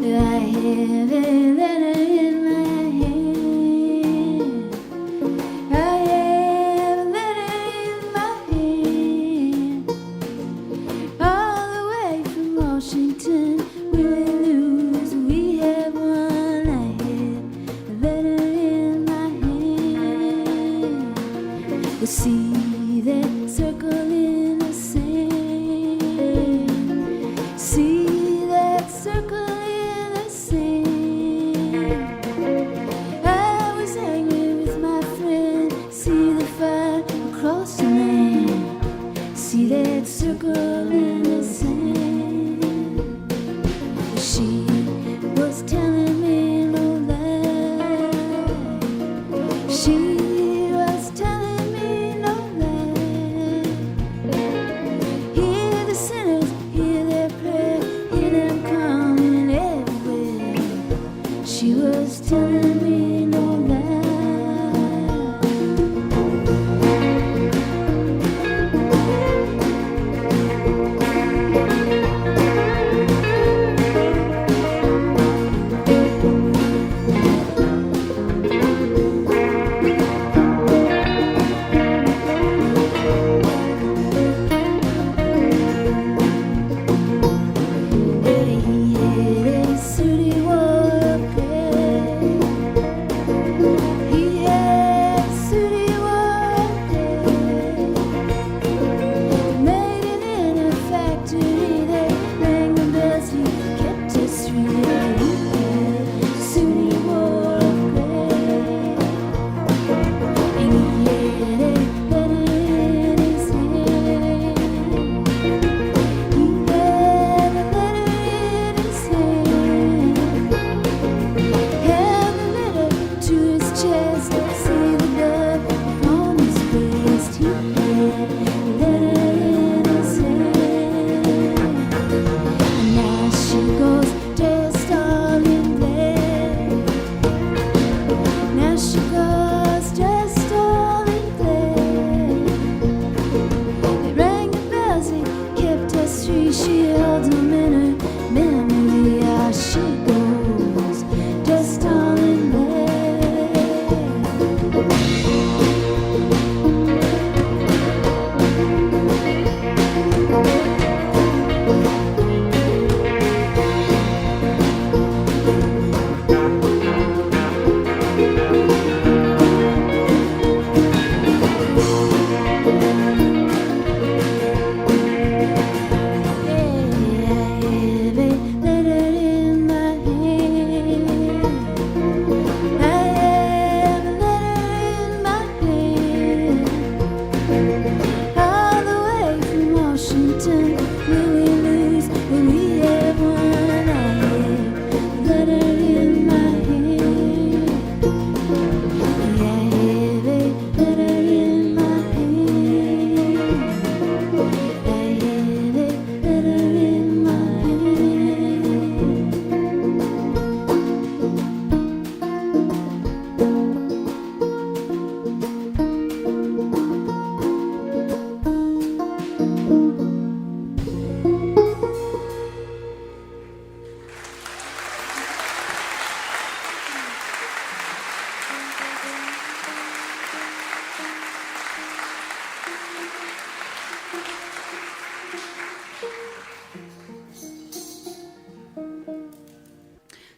I have a letter in my hand.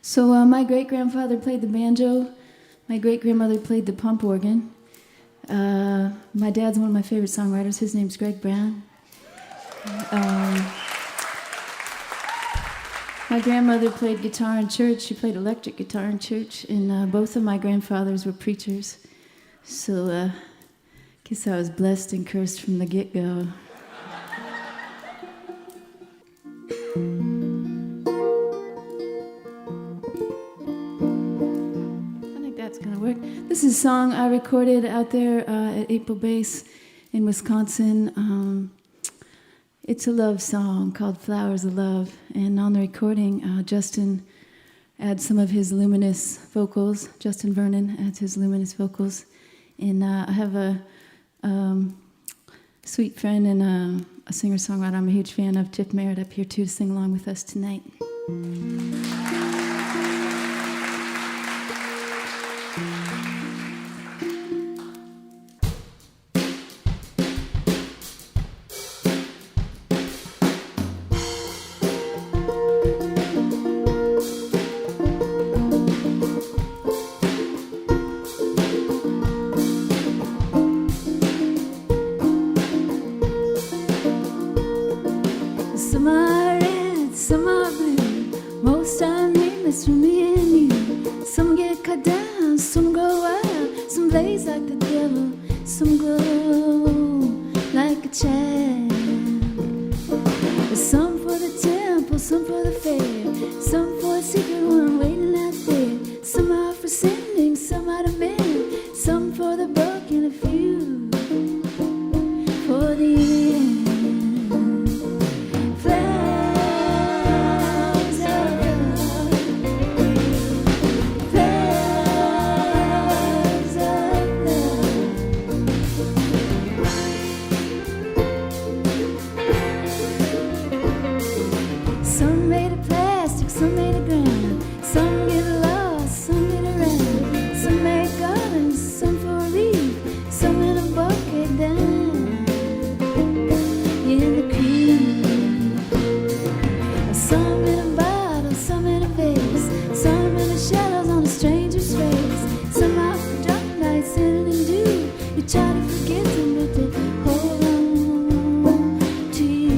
So my great-grandfather played the banjo. My great-grandmother played the pump organ. My dad's one of my favorite songwriters. His name's Greg Brown. My grandmother played guitar in church. She played electric guitar in church, and both of my grandfathers were preachers. So I guess I was blessed and cursed from the get-go. I think that's gonna work. This is a song I recorded out there at April Base in Wisconsin. It's a love song called Flowers of Love, and on the recording, Justin adds some of his luminous vocals. Justin Vernon adds his luminous vocals, and I have a sweet friend and a singer-songwriter I'm a huge fan of, Tift Merritt, up here too to sing along with us tonight. Some are red, some are blue. Most are nameless for me and you. Some get cut down, some grow wild. Some blaze like the devil, some glow like a child. Some for the temple, some for the fair. Some for a secret one waiting out there. Some are for sending, some are to mend. Some for the broken, a few for the end. Some made of plastic, some made of ground. Some get lost, some get around. Some make garlands, some for a leaf. Some in a bouquet down in the creek. Some in a bottle, some in a vase. Some in the shadows on a stranger's face. Some out for drunk nights in and dew. You try to forget them, but they hold on to you.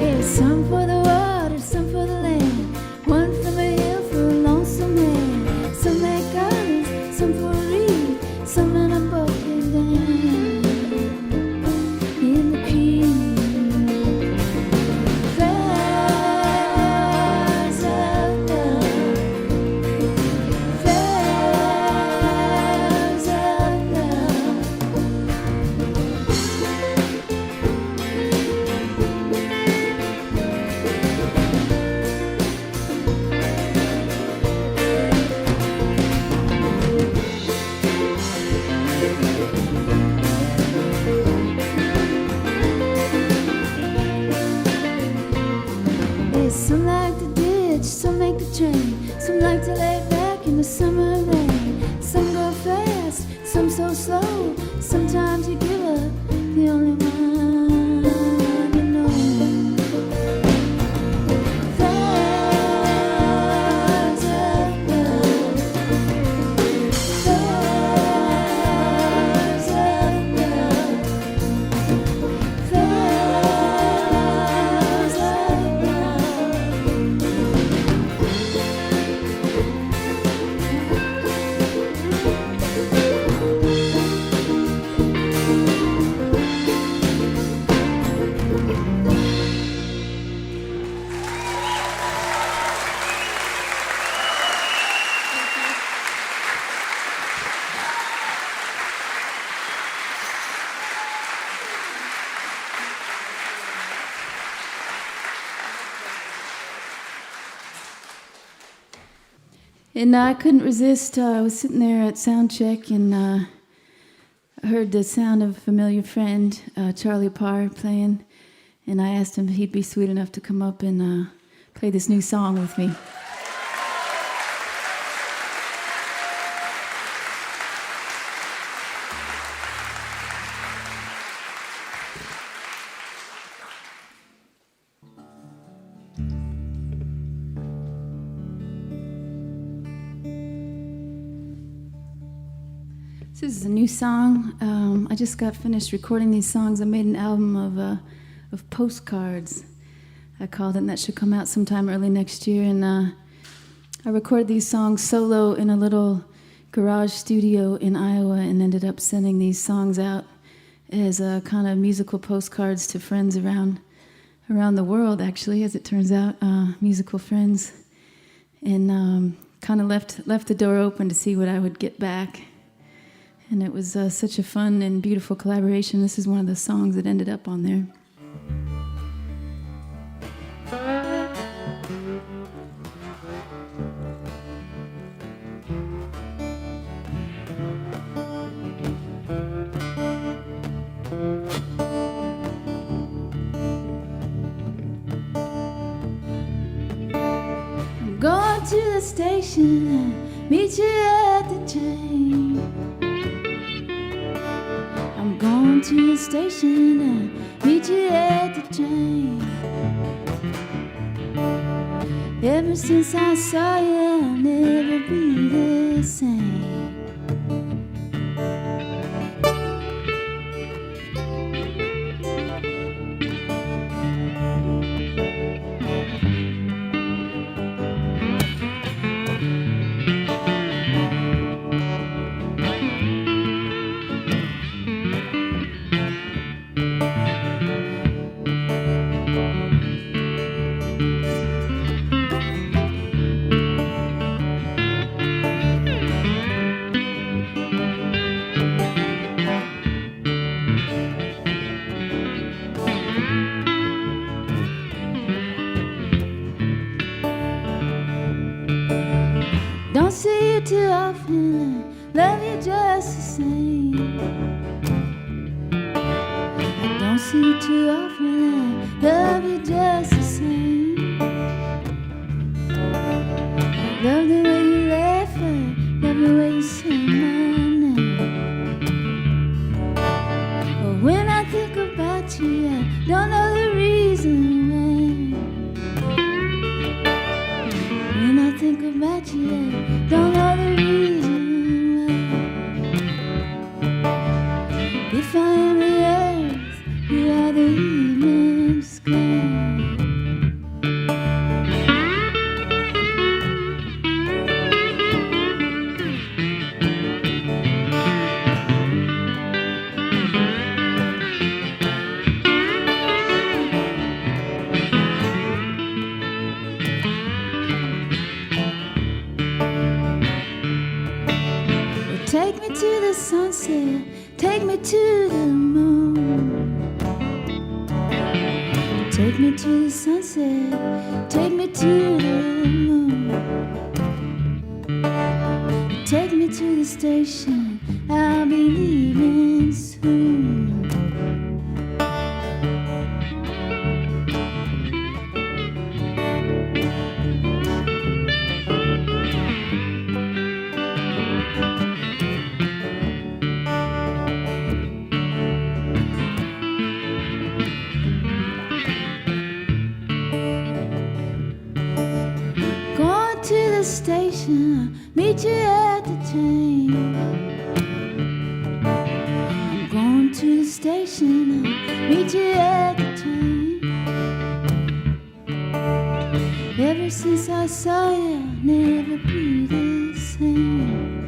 Yeah, some for the water, some for the land. One from a hill for a lonesome man. Some make garlands, some for a wreath. Some in a bouquet down in the creek. Flowers of love. Flowers of love. Yeah, some like the ditch, some make the train. Some like to lay back in the summer rain. Some go fast, some so slow. Sometimes you give up, the only one you know. Flowers of love. Flowers of love. Flowers of love. And I couldn't resist. I was sitting there at sound check and I heard the sound of a familiar friend, Charlie Parr, playing. And I asked him if he'd be sweet enough to come up and play this new song with me. This is a new song. I just got finished recording these songs. I made an album of postcards, I called it, and that should come out sometime early next year. And I recorded these songs solo in a little garage studio in Iowa and ended up sending these songs out as kind of musical postcards to friends around the world, actually, as it turns out, musical friends. And kind of left the door open to see what I would get back. And it was such a fun and beautiful collaboration. This is one of the songs that ended up on there. I'm going to the station, meet you at the train. I'm going to the station and meet you at the train. Ever since I saw you, I'll never be the same. Don't see you too often, love you just the same. I don't see you too often, love you just the same. I love the way you laugh, I love the way you say my name. But when I think about you, I don't know the reason why. When I think about you, I don't know the reason why. If I am the earth, you are the evening sky. Take me to the sunset, take me to the moon. Take me to the sunset, take me to the moon. Take me to the station, I'll be leaving soon. Station, meet you at the train. I'm going to the station, meet you at the train. Ever since I saw you, I'll never be the same.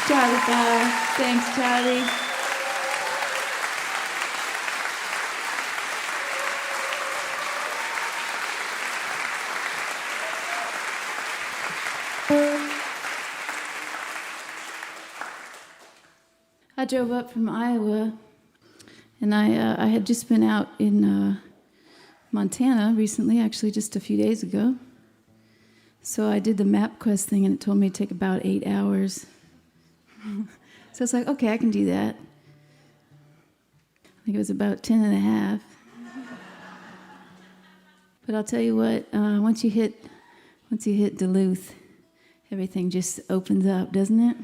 Charlie Parr. Thanks, Charlie. I drove up from Iowa, and I had just been out in Montana recently, actually just a few days ago. So I did the MapQuest thing, and it told me to take about 8 hours. So it's like, okay, I can do that. I think it was about 10 and a half. But I'll tell you what, once you hit Duluth, everything just opens up, doesn't it?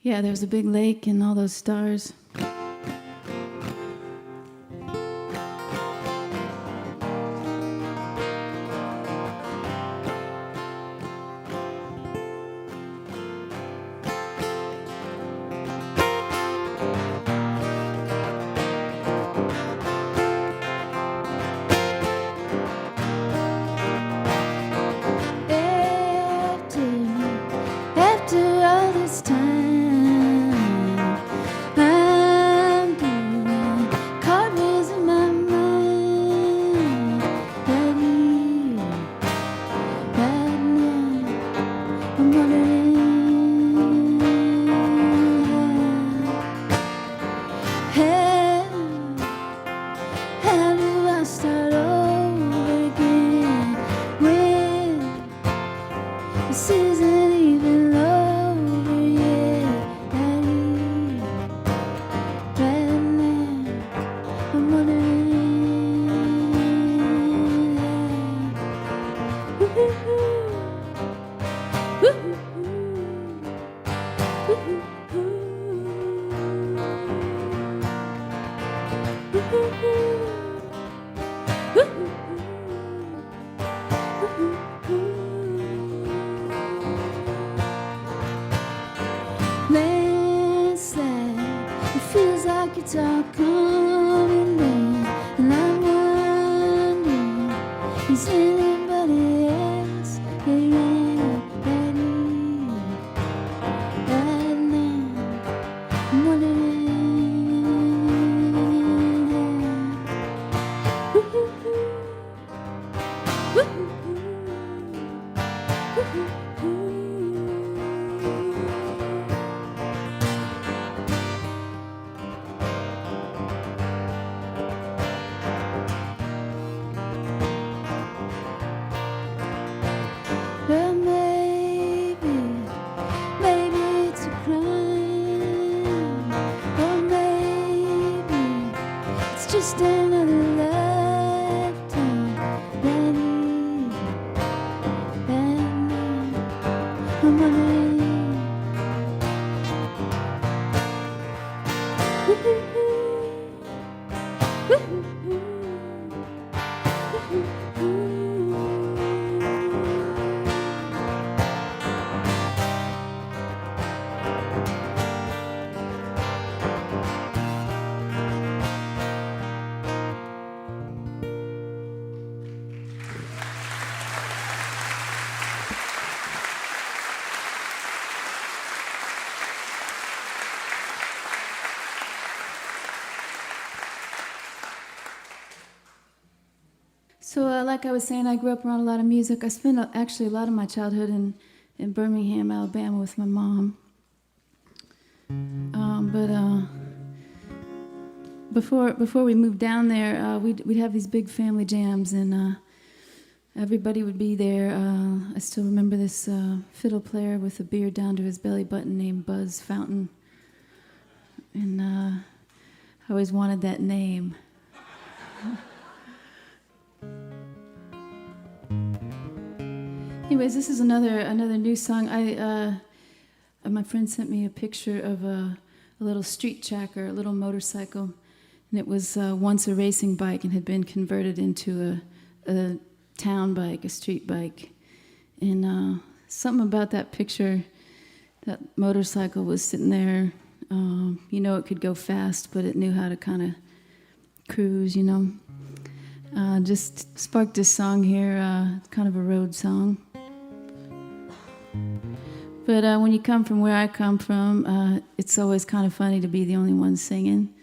Yeah, there's a big lake and all those stars. After all this time, I'm doing cartwheels in my mind. Right here, right now, I'm wondering how do I start over again when this isn't even over yet? Right here, right now, I'm wondering. Landslide, it feels like it's all coming down, and I'm wondering, is anybody else? Yeah, right here, right now, I'm wondering. Well, maybe it's a crime, or maybe it's just another lifetime. Right here, right now, I'm wondering. So, like I was saying, I grew up around a lot of music. I spent actually a lot of my childhood in Birmingham, Alabama, with my mom. But before we moved down there, we'd have these big family jams, and everybody would be there. I still remember this fiddle player with a beard down to his belly button named Buzz Fountain, and I always wanted that name. Anyways, this is another new song. My friend sent me a picture of a little street tracker, a little motorcycle, and it was once a racing bike and had been converted into a town bike, a street bike. And something about that picture, that motorcycle was sitting there. It could go fast, but it knew how to kind of cruise, Just sparked this song here, kind of a road song. But when you come from where I come from, it's always kind of funny to be the only one singing.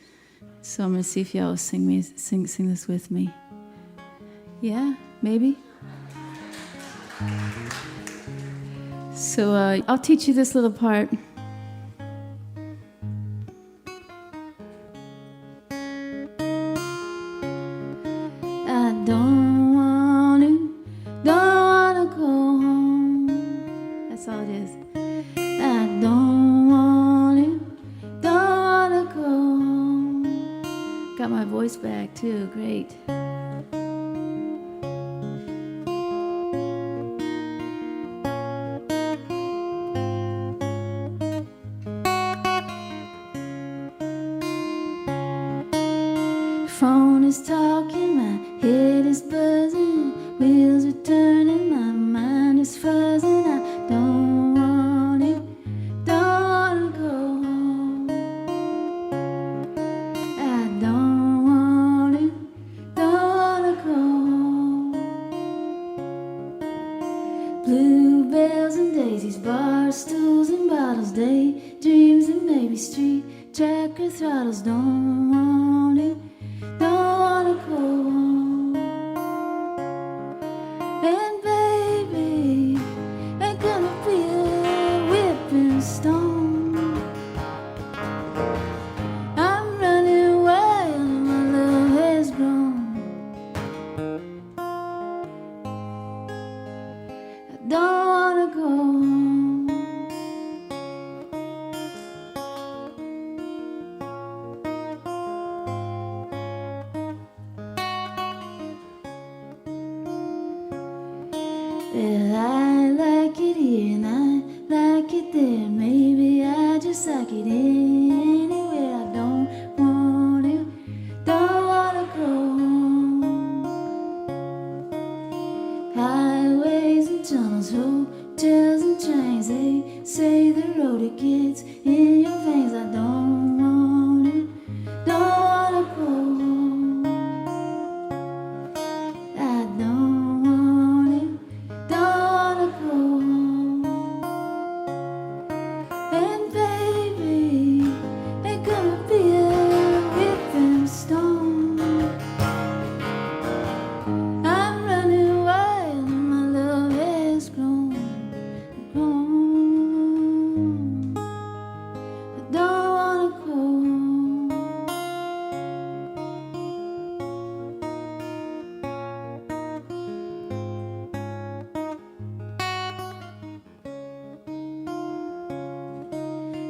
So I'm going to see if y'all sing this with me. Yeah? maybe. So I'll teach you this little part. I don't wanna go home. That's all it is. I don't wanna go home. Got my voice back too, great. Phone is talking, my head is buzzing, wheels are turning, my mind is fuzzing. I don't wanna go home. I don't wanna go home. Bluebells and daisies, bar stools and bottles, daydreams and maybe street tracker throttles. Don't wanna go home. And baby, ain't gonna be a whipping stone. I'm running wild and my love has grown. I don't wanna go home. Well, I like it here and I like it there. Maybe I just like it anywhere. I don't wanna go home. Highways and tunnels, hotels and trains. They say the road it gets in your veins. I don't wanna go home. I don't wanna go home. And baby, ain't gonna be a whipping stone. I'm running wild and my love has grown. I don't wanna go home.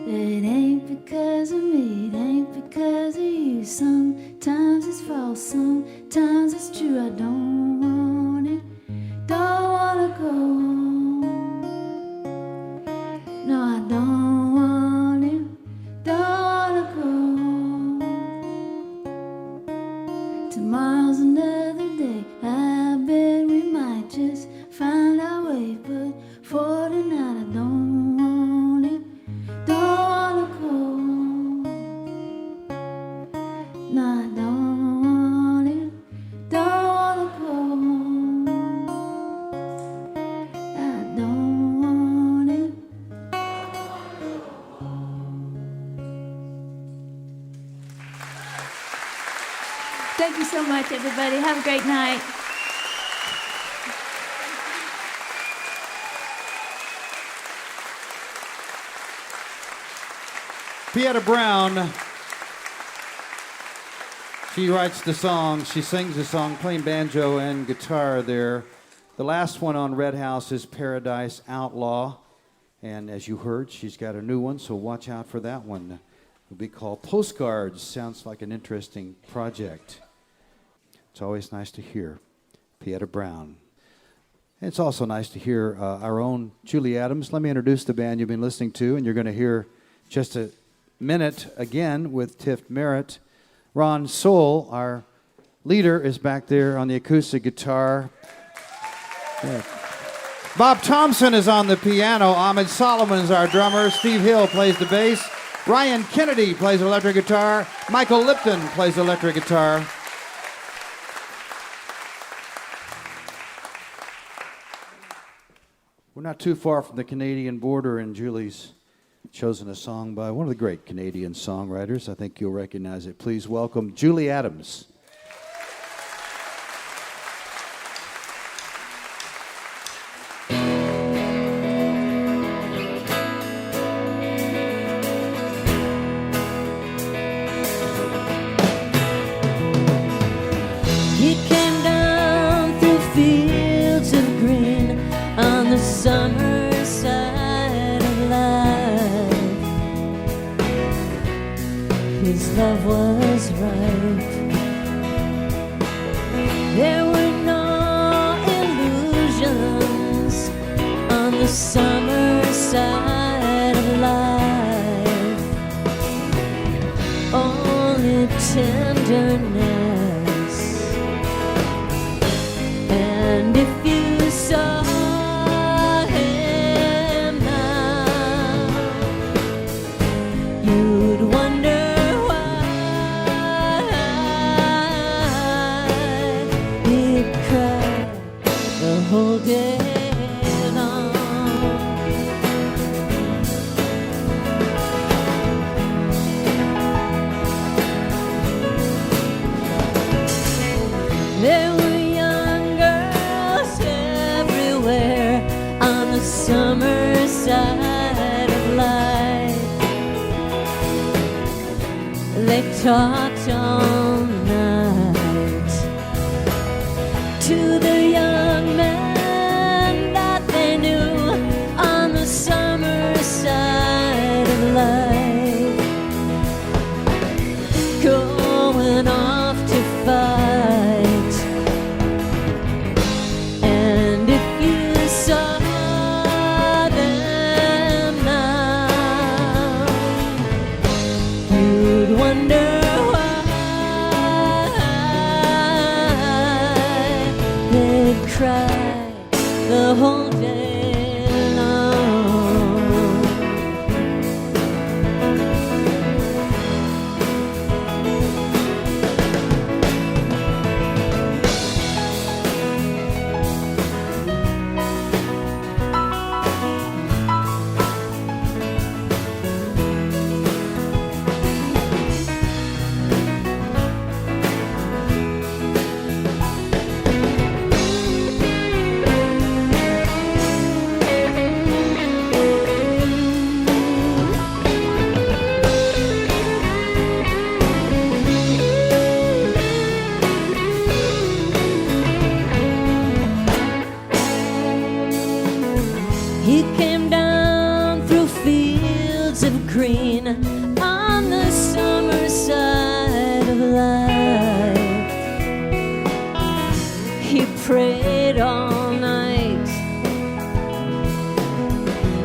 It ain't because of me, it ain't because of you. Sometimes it's false, sometimes it's true. I don't wanna go home. No, I don't wanna go home. Tomorrow's another day. I bet we might just find our way, but for tonight I don't wanna go home. No, I don't wanna go home. I don't wanna. Thank you so much, everybody. Have a great night. Pieta Brown, she writes the song, she sings the song, playing banjo and guitar there. The last one on Red House is Paradise Outlaw. And as you heard, she's got a new one, so watch out for that one. It'll be called Postcards. Sounds like an interesting project. It's always nice to hear Pieta Brown. And it's also nice to hear our own Julie Adams. Let me introduce the band you've been listening to, and you're going to hear just a minute again with Tift Merritt. Ron Soul, our leader, is back there on the acoustic guitar. Yeah. Bob Thompson is on the piano. Ahmed Solomon is our drummer. Steve Hill plays the bass. Ryan Kennedy plays electric guitar. Michael Lipton plays electric guitar. We're not too far from the Canadian border, and Julie's chosen a song by one of the great Canadian songwriters. I think you'll recognize it. Please welcome Julie Adams. love was ripe. There were no illusions on the summer side of life, only tenderness. And if you saw him now, you'd wonder why he'd cry the whole day long. There were young girls everywhere on the summer side of life. They talked all night to the young men that they knew on the summer side of life, going off to fight. And if you saw them now, you'd wonder why they'd cry the whole day long. He came down through fields of green on the summer side of life. He prayed all night,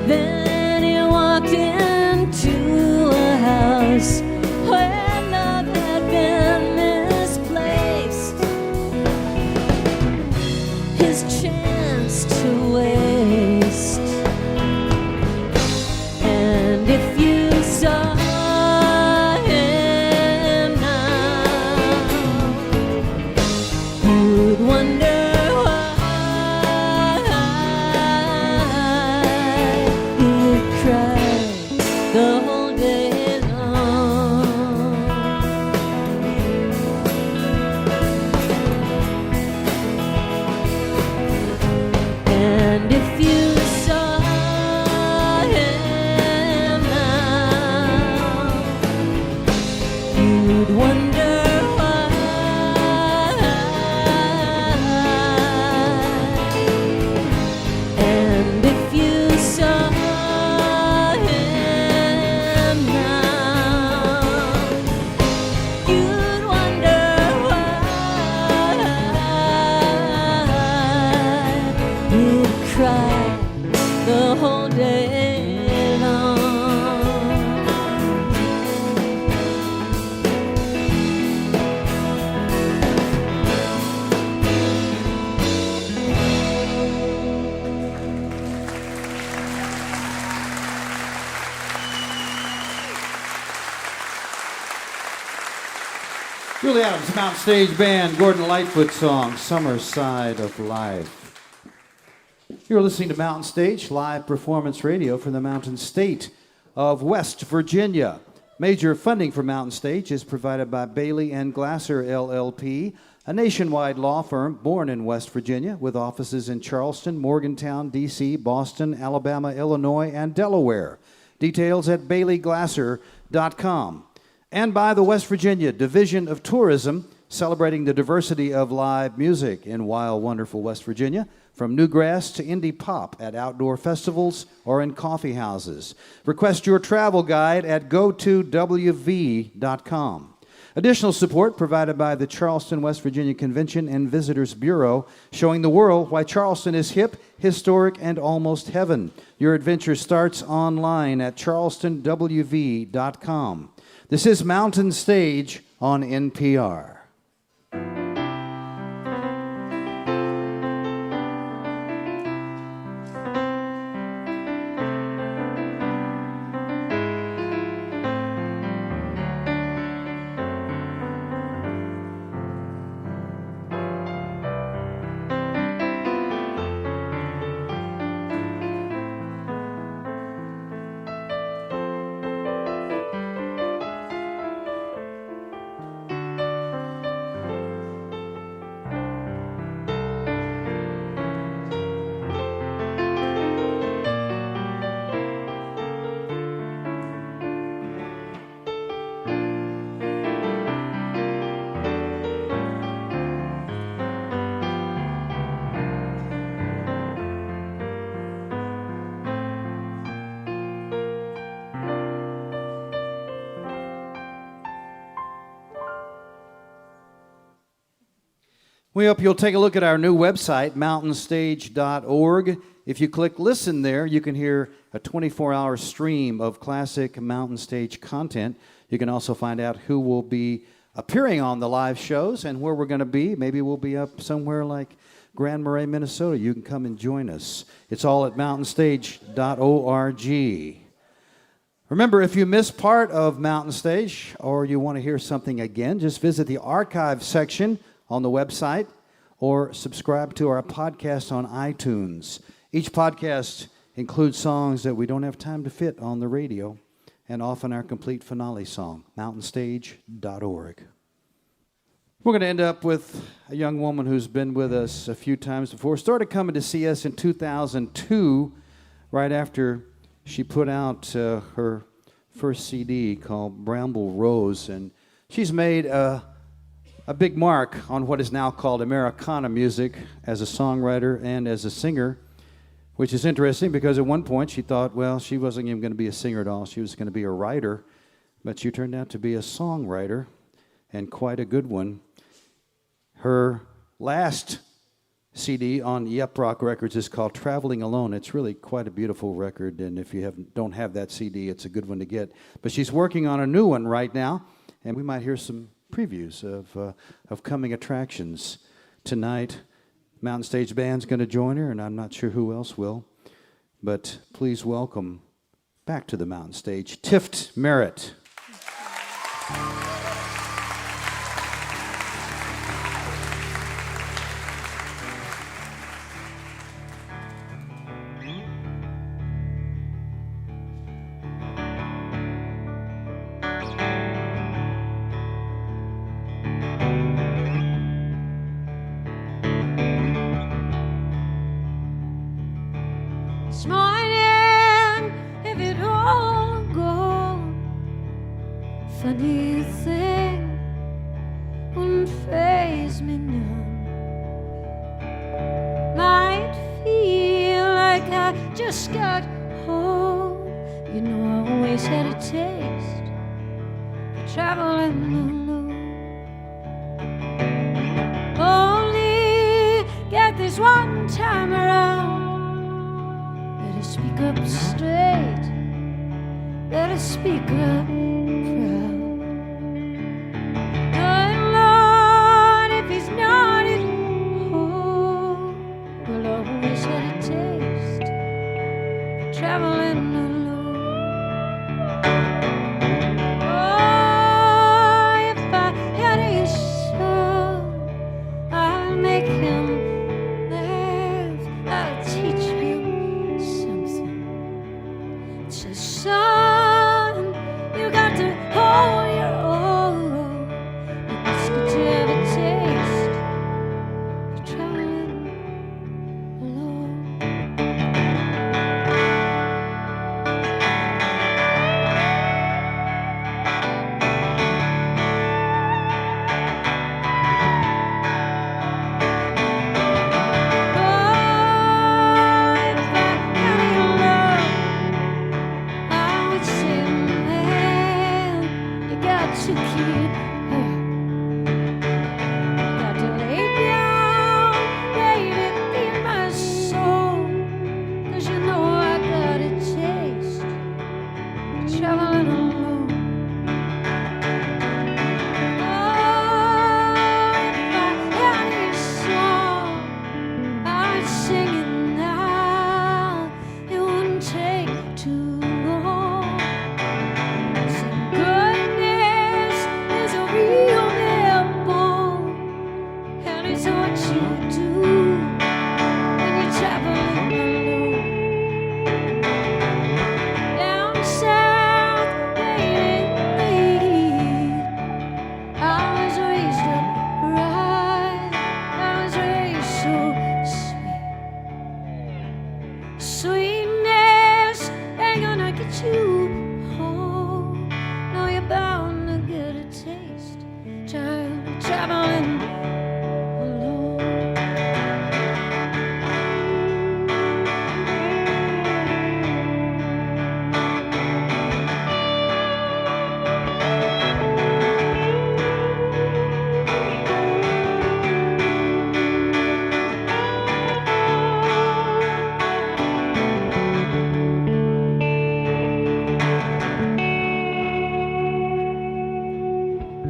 then he walked into a house where love had been misplaced, his chance to waste. And if you saw him now, you'd wonder why he'd cry the whole day long. And if you saw him now, you'd wonder why. And if you saw him now, you'd wonder why he'd cry the whole day long. Julie Adams, Mountain Stage Band, Gordon Lightfoot song, Summer Side of Life. You're listening to Mountain Stage, live performance radio from the Mountain State of West Virginia. Major funding for Mountain Stage is provided by Bailey and Glasser, LLP, a nationwide law firm born in West Virginia with offices in Charleston, Morgantown, D.C., Boston, Alabama, Illinois, and Delaware. Details at baileyglasser.com. And by the West Virginia Division of Tourism, celebrating the diversity of live music in wild, wonderful West Virginia, from newgrass to indie pop at outdoor festivals or in coffee houses. Request your travel guide at go2wv.com. Additional support provided by the Charleston, West Virginia Convention and Visitors Bureau, showing the world why Charleston is hip, historic, and almost heaven. Your adventure starts online at charlestonwv.com. This is Mountain Stage on NPR. We hope you'll take a look at our new website, mountainstage.org. If you click listen there, you can hear a 24-hour stream of classic Mountain Stage content. You can also find out who will be appearing on the live shows and where we're going to be. Maybe we'll be up somewhere like Grand Marais, Minnesota. You can come and join us. It's all at mountainstage.org. Remember, if you missed part of Mountain Stage or you want to hear something again, just visit the archive section on the website or subscribe to our podcast on iTunes. Each podcast includes songs that we don't have time to fit on the radio, and often our complete finale song, mountainstage.org. We're going to end up with a young woman who's been with us a few times before. Started coming to see us in 2002, right after she put out her first CD called Bramble Rose, and she's made a big mark on what is now called Americana music as a songwriter and as a singer, which is interesting because at one point she thought, well, she wasn't even going to be a singer at all. She was going to be a writer, but she turned out to be a songwriter, and quite a good one. Her last CD on Yep Rock Records is called Traveling Alone. It's really quite a beautiful record, and if you don't have that CD, it's a good one to get. But she's working on a new one right now, and we might hear some previews of coming attractions tonight. Mountain Stage Band's going to join her, and I'm not sure who else will. But please welcome back to the Mountain Stage, Tift Merritt. This morning, if it all gone, funny thing wouldn't faze me none. Might feel like I just got home. You know I always had a taste for traveling alone. Only get this one time around. Better speak up straight, better speak up proud. Good Lord, if he's not at home, we'll always have a taste for traveling alone. Oh, if I had his soul, I'll make him laugh, I'll teach him something. Son, you got singing now. It wouldn't take too long. Some goodness is a real backbone, and it's what you do when you're traveling alone. Down south, waiting I was raised up right. I was raised so sweet. Sweetness ain't gonna get you home. No, you're bound to get a taste. Child, traveling alone.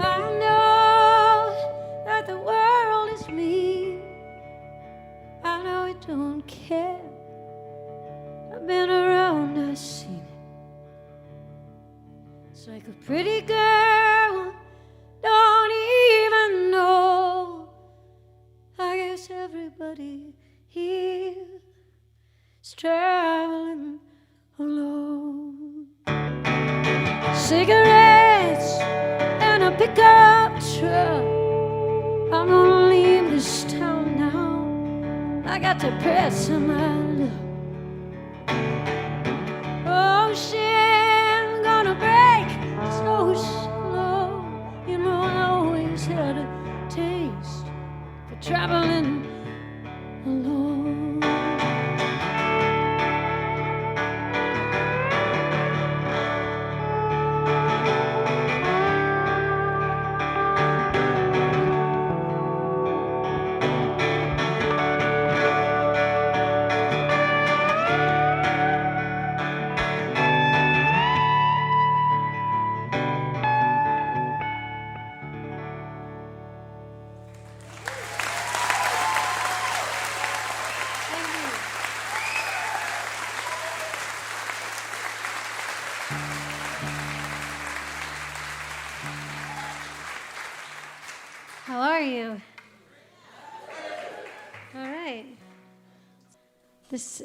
I know that the world is mean. I know it don't care. I've been around, I've seen it. It's like a pretty girl, don't even know. I guess everybody here is traveling alone. Cigarettes and a pickup truck. I'm gonna leave this town now. I got to press my luck. Ocean gonna break so slow. You know I always had a taste for traveling alone. How are you? All right. This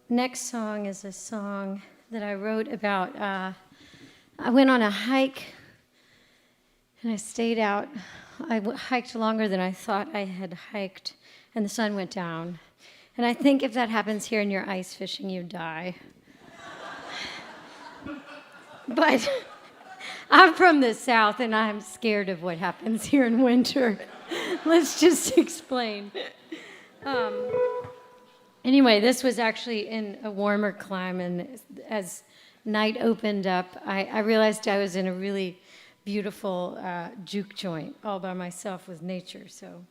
next song is a song that I wrote about. I went on a hike and I stayed out. I hiked longer than I thought I had hiked, and the sun went down. And I think if that happens here and you're ice fishing, you die. But I'm from the South, and I'm scared of what happens here in winter. Let's just explain. Anyway, this was actually in a warmer climate, and as night opened up, I realized I was in a really beautiful juke joint all by myself with nature. So.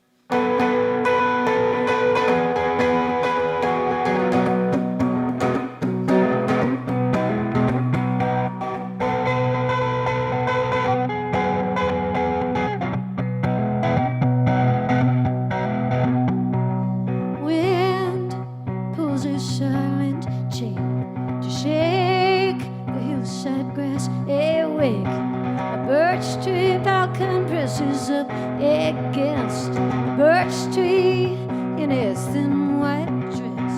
Up against a birch tree in his thin white dress.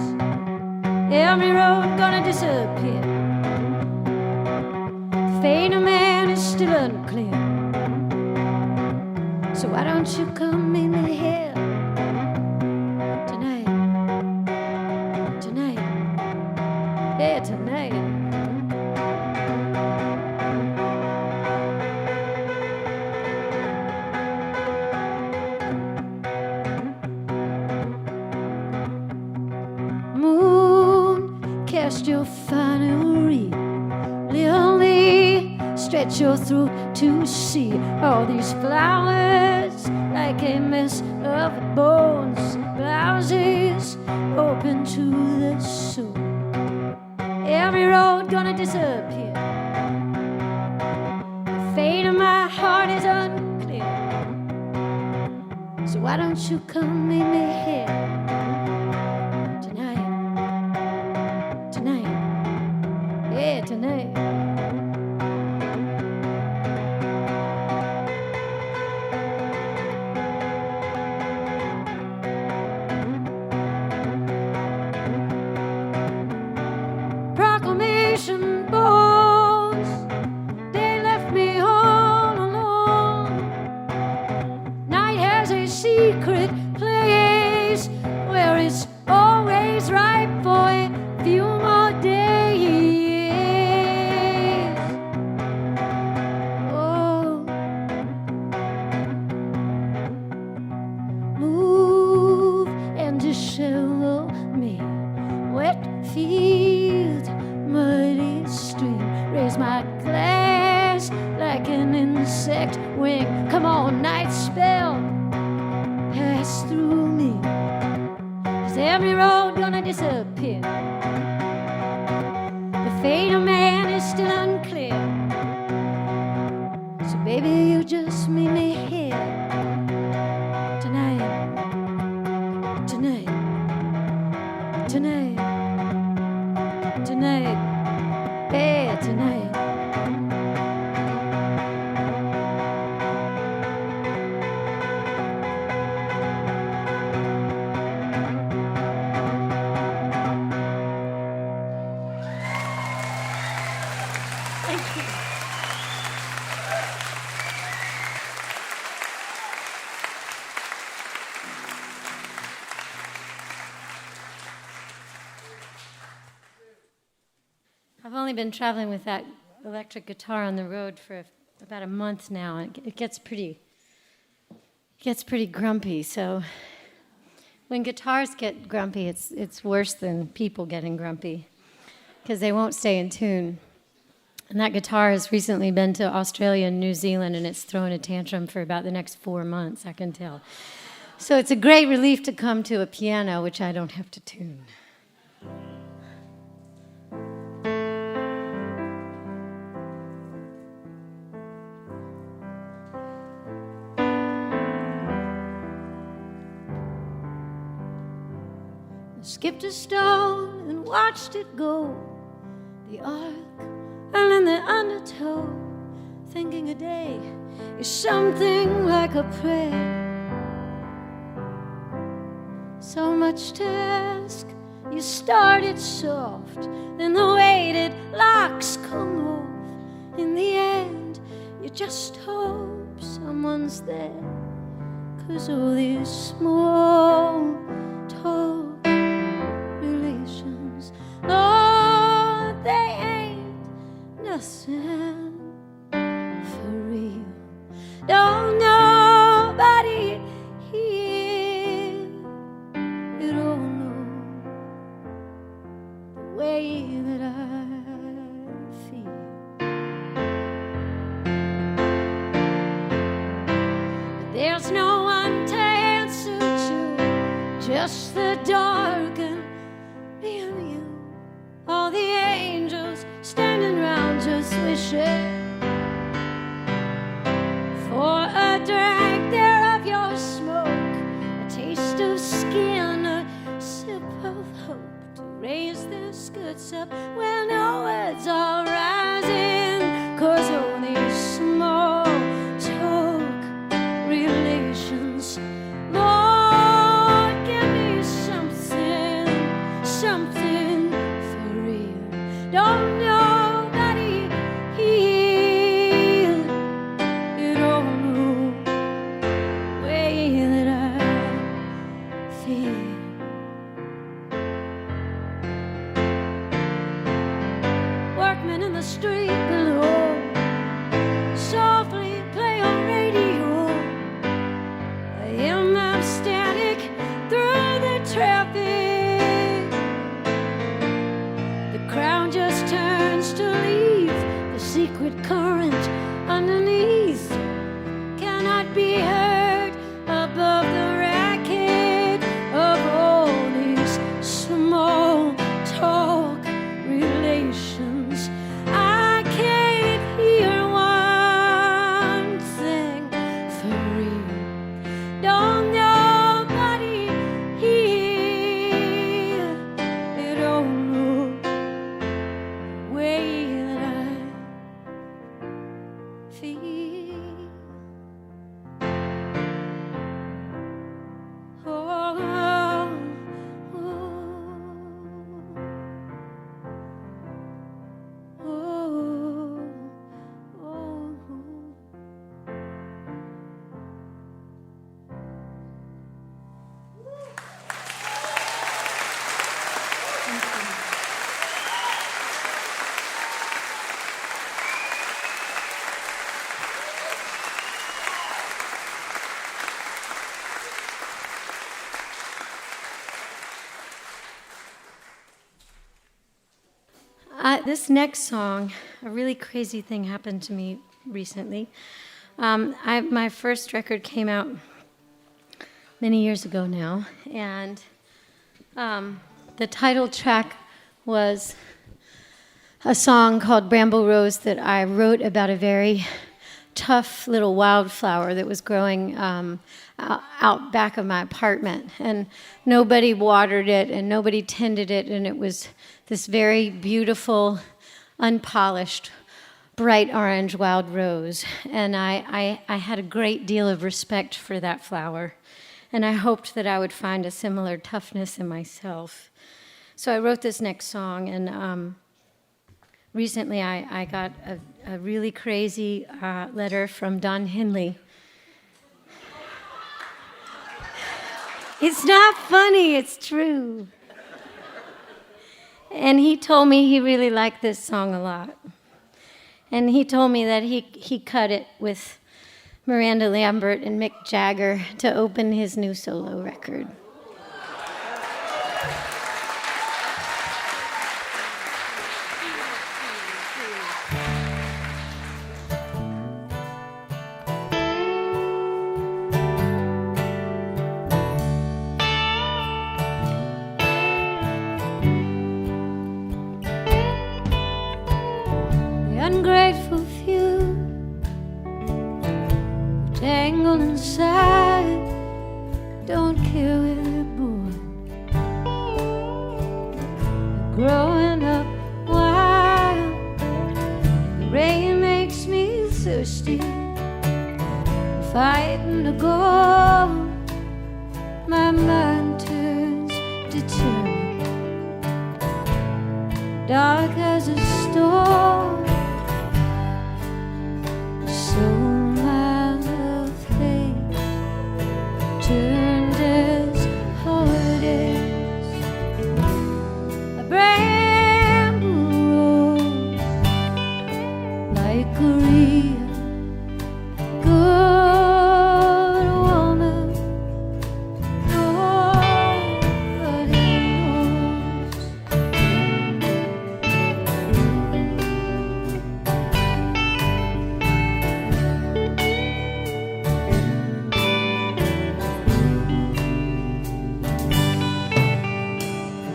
Every road gonna disappear. The fate of man is still unclear. So why don't you come meet me here tonight? Tonight, yeah, tonight. Cast your finery, Lily, stretch your throat to see all these flowers like a mess of bones. Blouses open to the soul. Every road gonna disappear. The fate of my heart is unclear. So why don't you come meet me here is ripe for a few more days. Oh, move and dishevel me. Wet field, muddy stream. Raise my glass like an insect wing. Come on, night spell, pass through me. 'Cause every road gonna disappear. The fate of man is still unclear. So baby, you just meet me here tonight, tonight, tonight, tonight, yeah, tonight. I've only been traveling with that electric guitar on the road for about a month now, and it gets pretty grumpy. So when guitars get grumpy, it's worse than people getting grumpy because they won't stay in tune. And that guitar has recently been to Australia and New Zealand, and it's throwing a tantrum for about the next 4 months, I can tell. So it's a great relief to come to a piano, which I don't have to tune. Skipped a stone and watched it go, the arc and in the undertow, thinking a day is something like a prayer. So much to ask, you started soft, then the weighted locks come off. In the end, you just hope someone's there, 'cause all these small talk relations, Lord, they ain't nothing for real. Don't nobody here, you don't know the way that I feel. But there's no one to answer to, just the dark and me and you. All the angels standing round just wishing for a drag there of your smoke, a taste of skin, a sip of hope, to raise their skirts up where no words are rising. 'Cause all these small talk relations, Lord, give me something, something for real. Don't nobody hear, you don't know the way that I feel. Workmen in the street below softly play on radio. I am static through the traffic. The crowd just turns to leave. The secret current underneath cannot be heard above the racket of all these small talk relations. I can't This next song, a really crazy thing happened to me recently. My first record came out many years ago now, and the title track was a song called Bramble Rose that I wrote about a very tough little wildflower that was growing out back of my apartment, and nobody watered it and nobody tended it, and it was this very beautiful, unpolished, bright orange wild rose. And I had a great deal of respect for that flower, and I hoped that I would find a similar toughness in myself. So I wrote this next song, and recently I got a really crazy letter from Don Henley. It's not funny, it's true. And he told me he really liked this song a lot. And he told me that he cut it with Miranda Lambert and Mick Jagger to open his new solo record. Ungrateful few tangled inside, don't care where they're born. They're growing up wild, the rain makes me thirsty, fighting to go, my mind turns determined, dark as a storm. So my love fades, turned as hard as a bramble rose, like a real good woman. Nobody knows.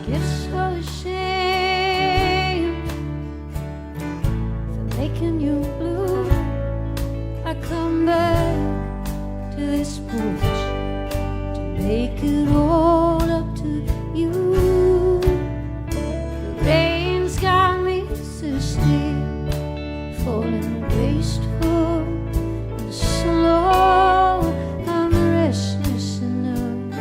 Get so ashamed for making you blue. I come back to this porch to make it all up to you. The rain's got me thirsty, falling wasteful and slow. I'm restless enough,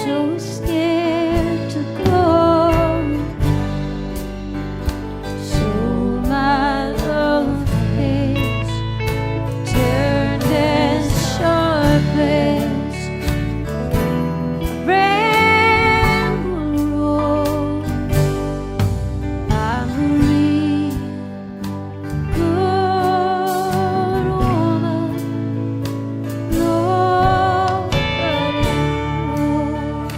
so scared to go. So my love fades, turned as sharp as a bramble rose. I'm a real good woman. Nobody knows.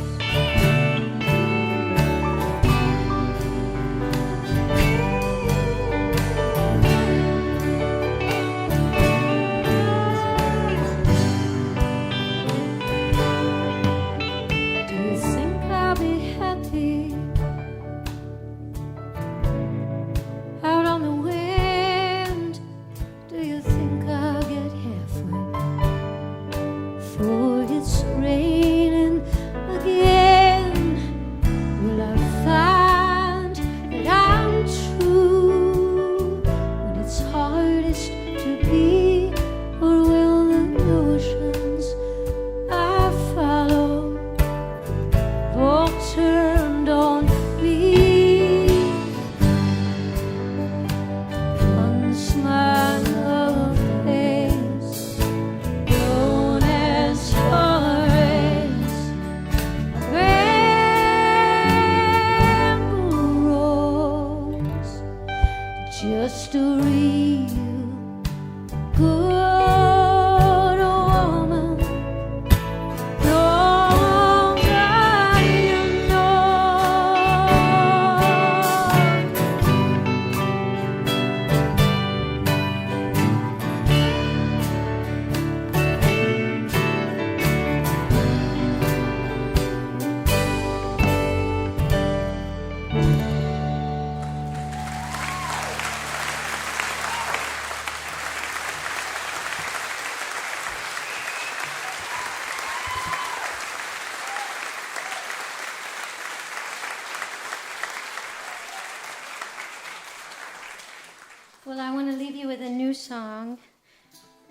Well, I want to leave you with a new song.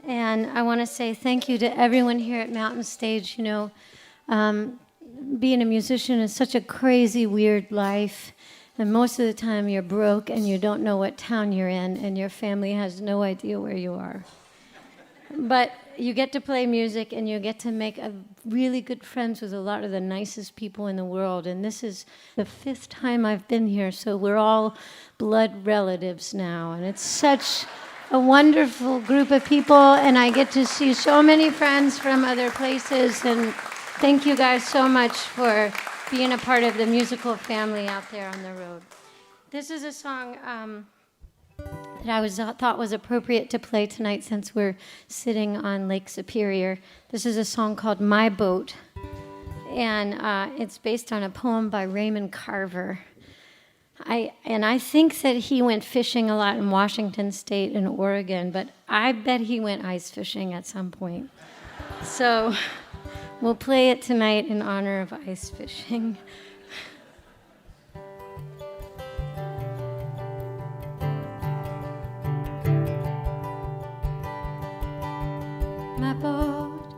And I want to say thank you to everyone here at Mountain Stage. You know, being a musician is such a crazy, weird life. And most of the time you're broke and you don't know what town you're in and your family has no idea where you are. But you get to play music and you get to make a really good friends with a lot of the nicest people in the world. And this is the 5th time I've been here, so we're all blood relatives now. And it's such a wonderful group of people, and I get to see so many friends from other places. And thank you guys so much for being a part of the musical family out there on the road. This is a song that I thought was appropriate to play tonight since we're sitting on Lake Superior. This is a song called My Boat, and it's based on a poem by Raymond Carver. I think that he went fishing a lot in Washington State and Oregon, but I bet he went ice fishing at some point. So we'll play it tonight in honor of ice fishing. My boat,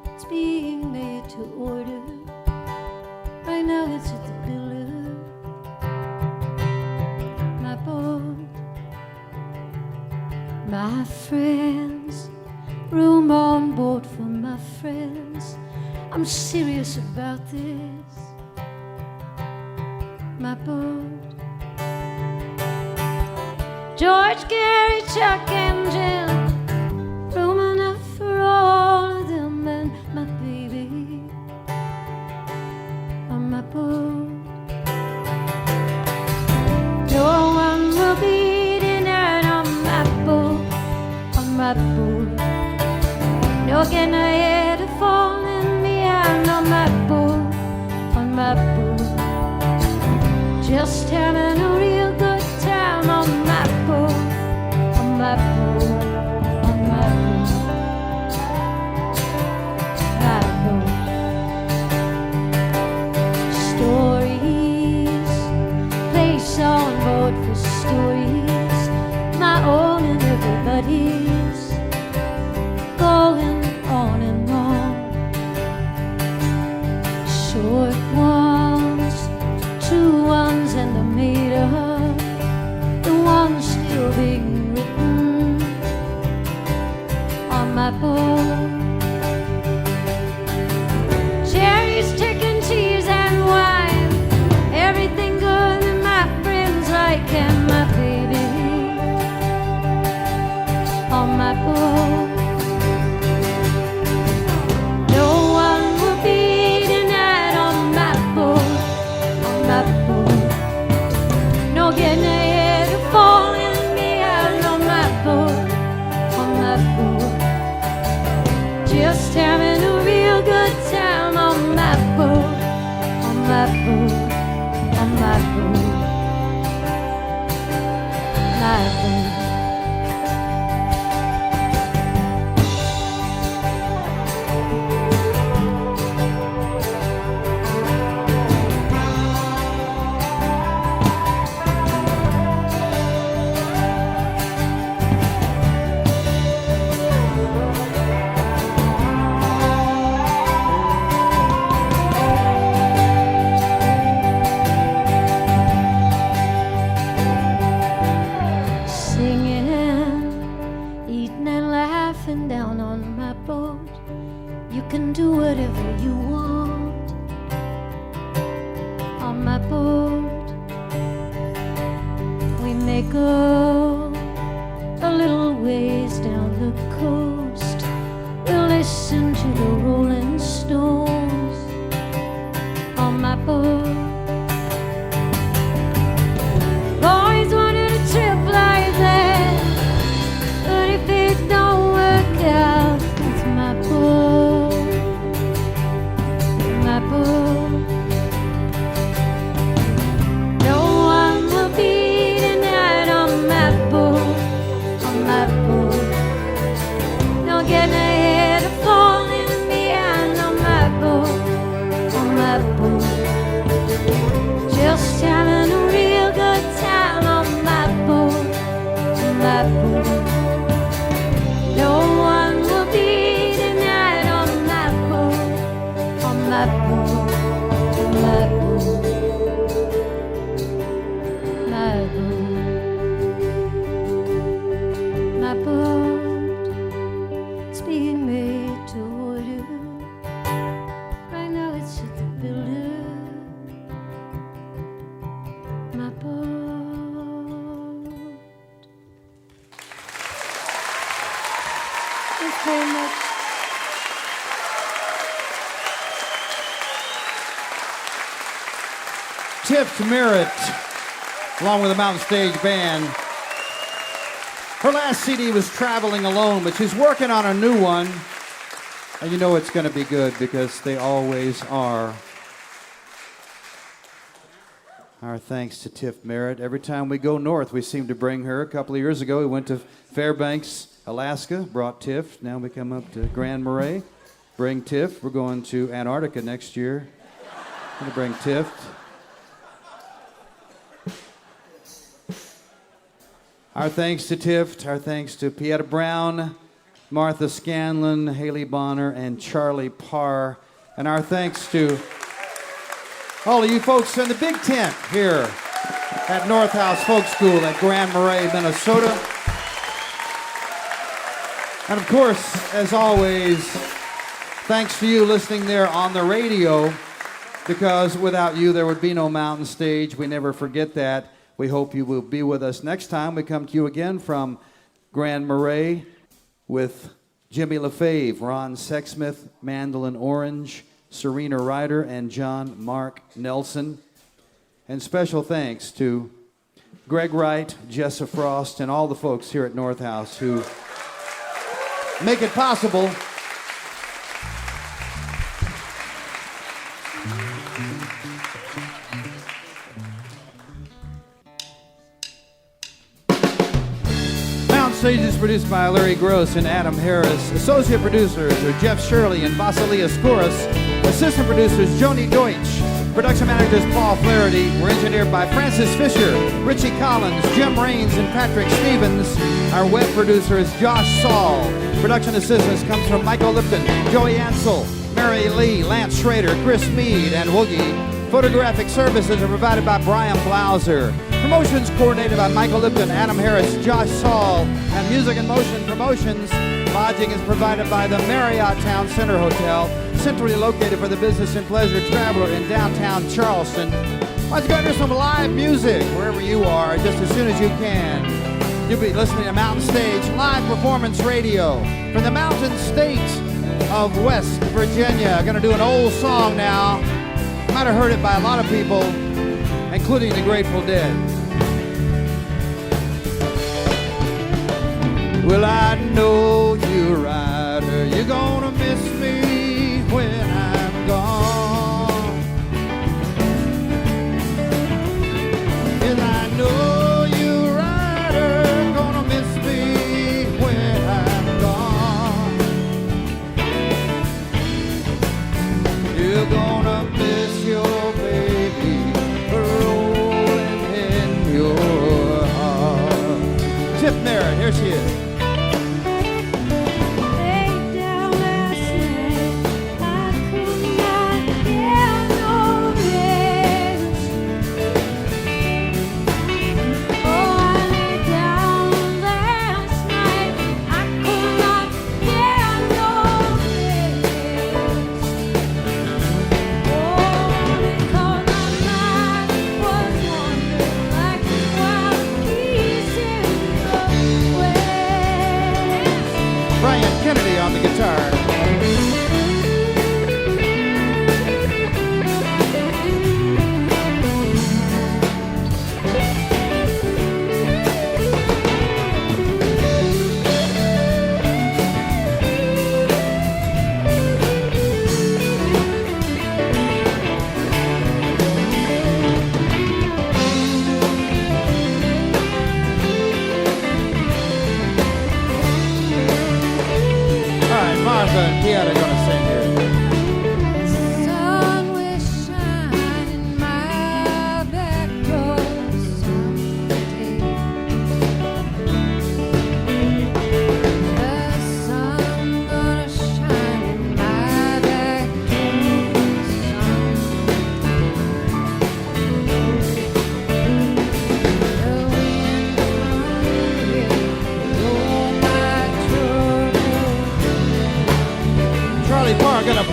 it's being made to order. Right now it's at the builder. My boat, my friends, room on board for my friends. I'm serious about this. My boat, George, Gary, Chuck, and Jim, room enough for all of them, and my baby on my boat. No one will be denied on my boat, on my boat. No getting ahead of falling behind on my boat, on my boat. Just having a real good time on my boat, on my boat, on my boat, my boat. Stories, place on board for stories, my own and everybody's, going on and on. Short ones, 2 ones, and the made up, the ones still being written on my boat. Cherries, chicken, cheese, and wine, everything good that my friends like, and my baby on my boat. No one will be denied on my boat, on my boat. No getting ahead or falling behind on my boat, on my boat. Just having a real good time on my boat, on my boat, on my boat, my boat. Down on my boat, you can do whatever you want on my boat. We may go a little ways down the coast, we'll listen to the rolling stones on my boat. Boys wanted a trip like that, but if it don't work out, it's my boat, my boat. No one will be denied on my boat, on my boat. No getting ahead or falling behind on my boat, on my boat. Just having a real good time on my boat, my boat, my boat, my boat, it's being made to order. Right now it's at the builder. My boat. Thanks very much. Tift Merritt, along with the Mountain Stage Band. Her last CD was Traveling Alone, but she's working on a new one. And you know it's going to be good because they always are. Our thanks to Tift Merritt. Every time we go north, we seem to bring her. A couple of years ago, we went to Fairbanks, Alaska, brought Tift. Now we come up to Grand Marais, bring Tift. We're going to Antarctica next year. Going to bring Tift. Our thanks to Tift, our thanks to Pieta Brown, Martha Scanlan, Haley Bonar, and Charlie Parr. And our thanks to all of you folks in the Big Tent here at North House Folk School at Grand Marais, Minnesota. And of course, as always, thanks to you listening there on the radio, because without you there would be no Mountain Stage. We never forget that. We hope you will be with us next time. We come to you again from Grand Marais with Jimmy LaFave, Ron Sexsmith, Mandolin Orange, Serena Ryder, and John Mark Nelson. And special thanks to Greg Wright, Jessa Frost, and all the folks here at North House who make it possible. Stage is produced by Larry Gross and Adam Harris. Associate producers are Jeff Shirley and Vasilia Skouras. Assistant producers Joni Deutsch. Production managers Paul Flaherty. We're engineered by Francis Fisher, Richie Collins, Jim Raines, and Patrick Stevens. Our web producer is Josh Saul. Production assistance comes from Michael Lipton, Joey Ansel, Mary Lee, Lance Schrader, Chris Mead, and Woogie. Photographic services are provided by Brian Blauser. Promotions coordinated by Michael Lipton, Adam Harris, Josh Saul, and Music and Motion Promotions. Lodging is provided by the Marriott Town Center Hotel, centrally located for the business and pleasure traveler in downtown Charleston. Why don't you go hear some live music wherever you are just as soon as you can. You'll be listening to Mountain Stage Live Performance Radio from the Mountain State of West Virginia. Going to do an old song now. You might have heard it by a lot of people, including the Grateful Dead. Well, I know you, Ryder, you're gonna miss me when I'm gone. Yes, I know you, Ryder, gonna miss me when I'm gone. You're gonna miss your baby rolling in your heart. Tift Merritt, here she is. Laid down last night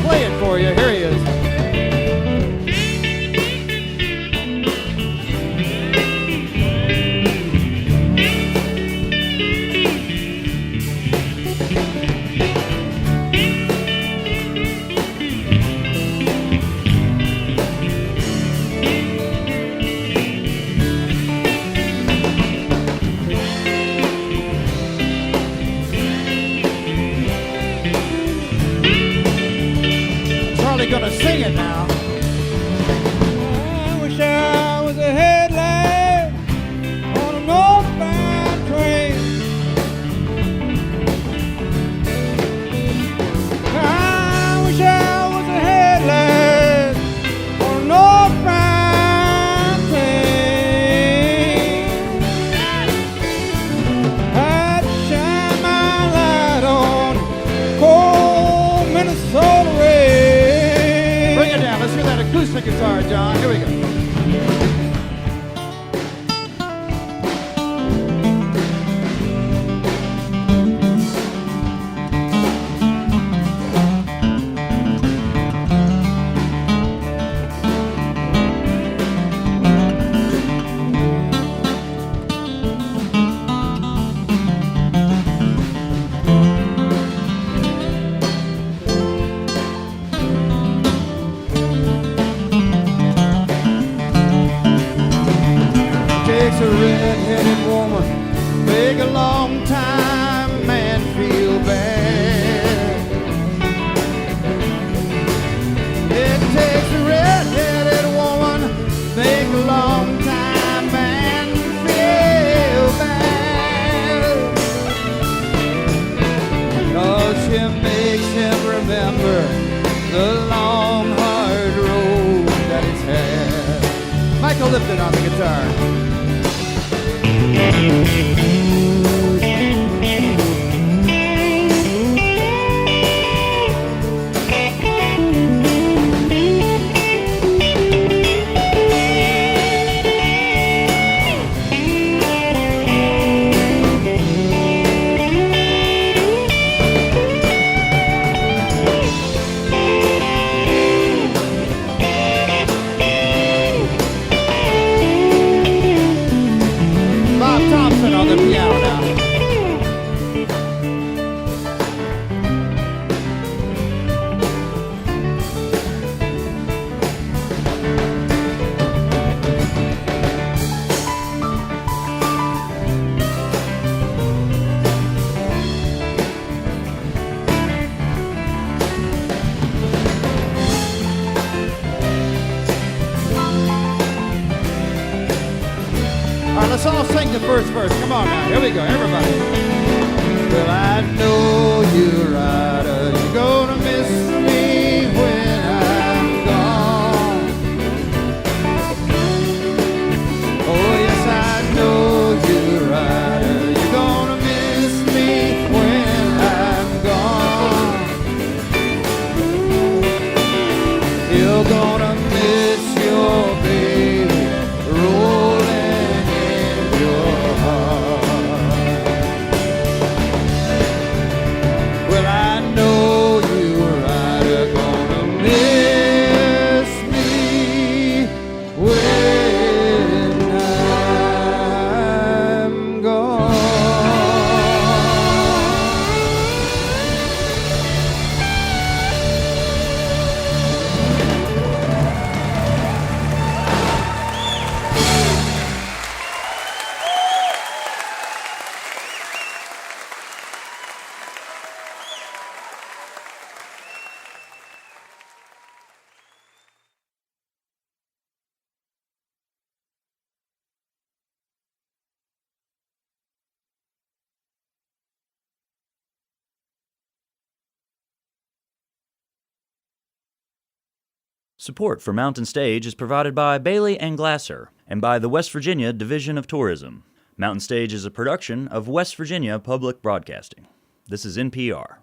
play it for you. Here he is. Gonna sing it now. I wish I was a headlight on a northbound train. I wish I was a headlight on a northbound train. I'd shine my light on cold Minnesota rain. Let's hear that acoustic guitar, John. Here we go. Takes a red-headed woman, make a long time man feel bad. It takes a red-headed woman, make a long time man feel bad. 'Cause she makes him remember the long hard road that he's had. Michael Lipton on the guitar. On the piano now. All right, let's all sing the first verse. Come on now. Here we go, everybody. Well, I know you're right. You're gonna miss me when I'm gone. Oh, yes, I know you're right. You're gonna miss me when I'm gone. You're gonna miss your baby rolling in your heart. Well, I know you're right. You're gonna miss me when I'm gone. Support for Mountain Stage is provided by Bailey and Glasser and by the West Virginia Division of Tourism. Mountain Stage is a production of West Virginia Public Broadcasting. This is NPR.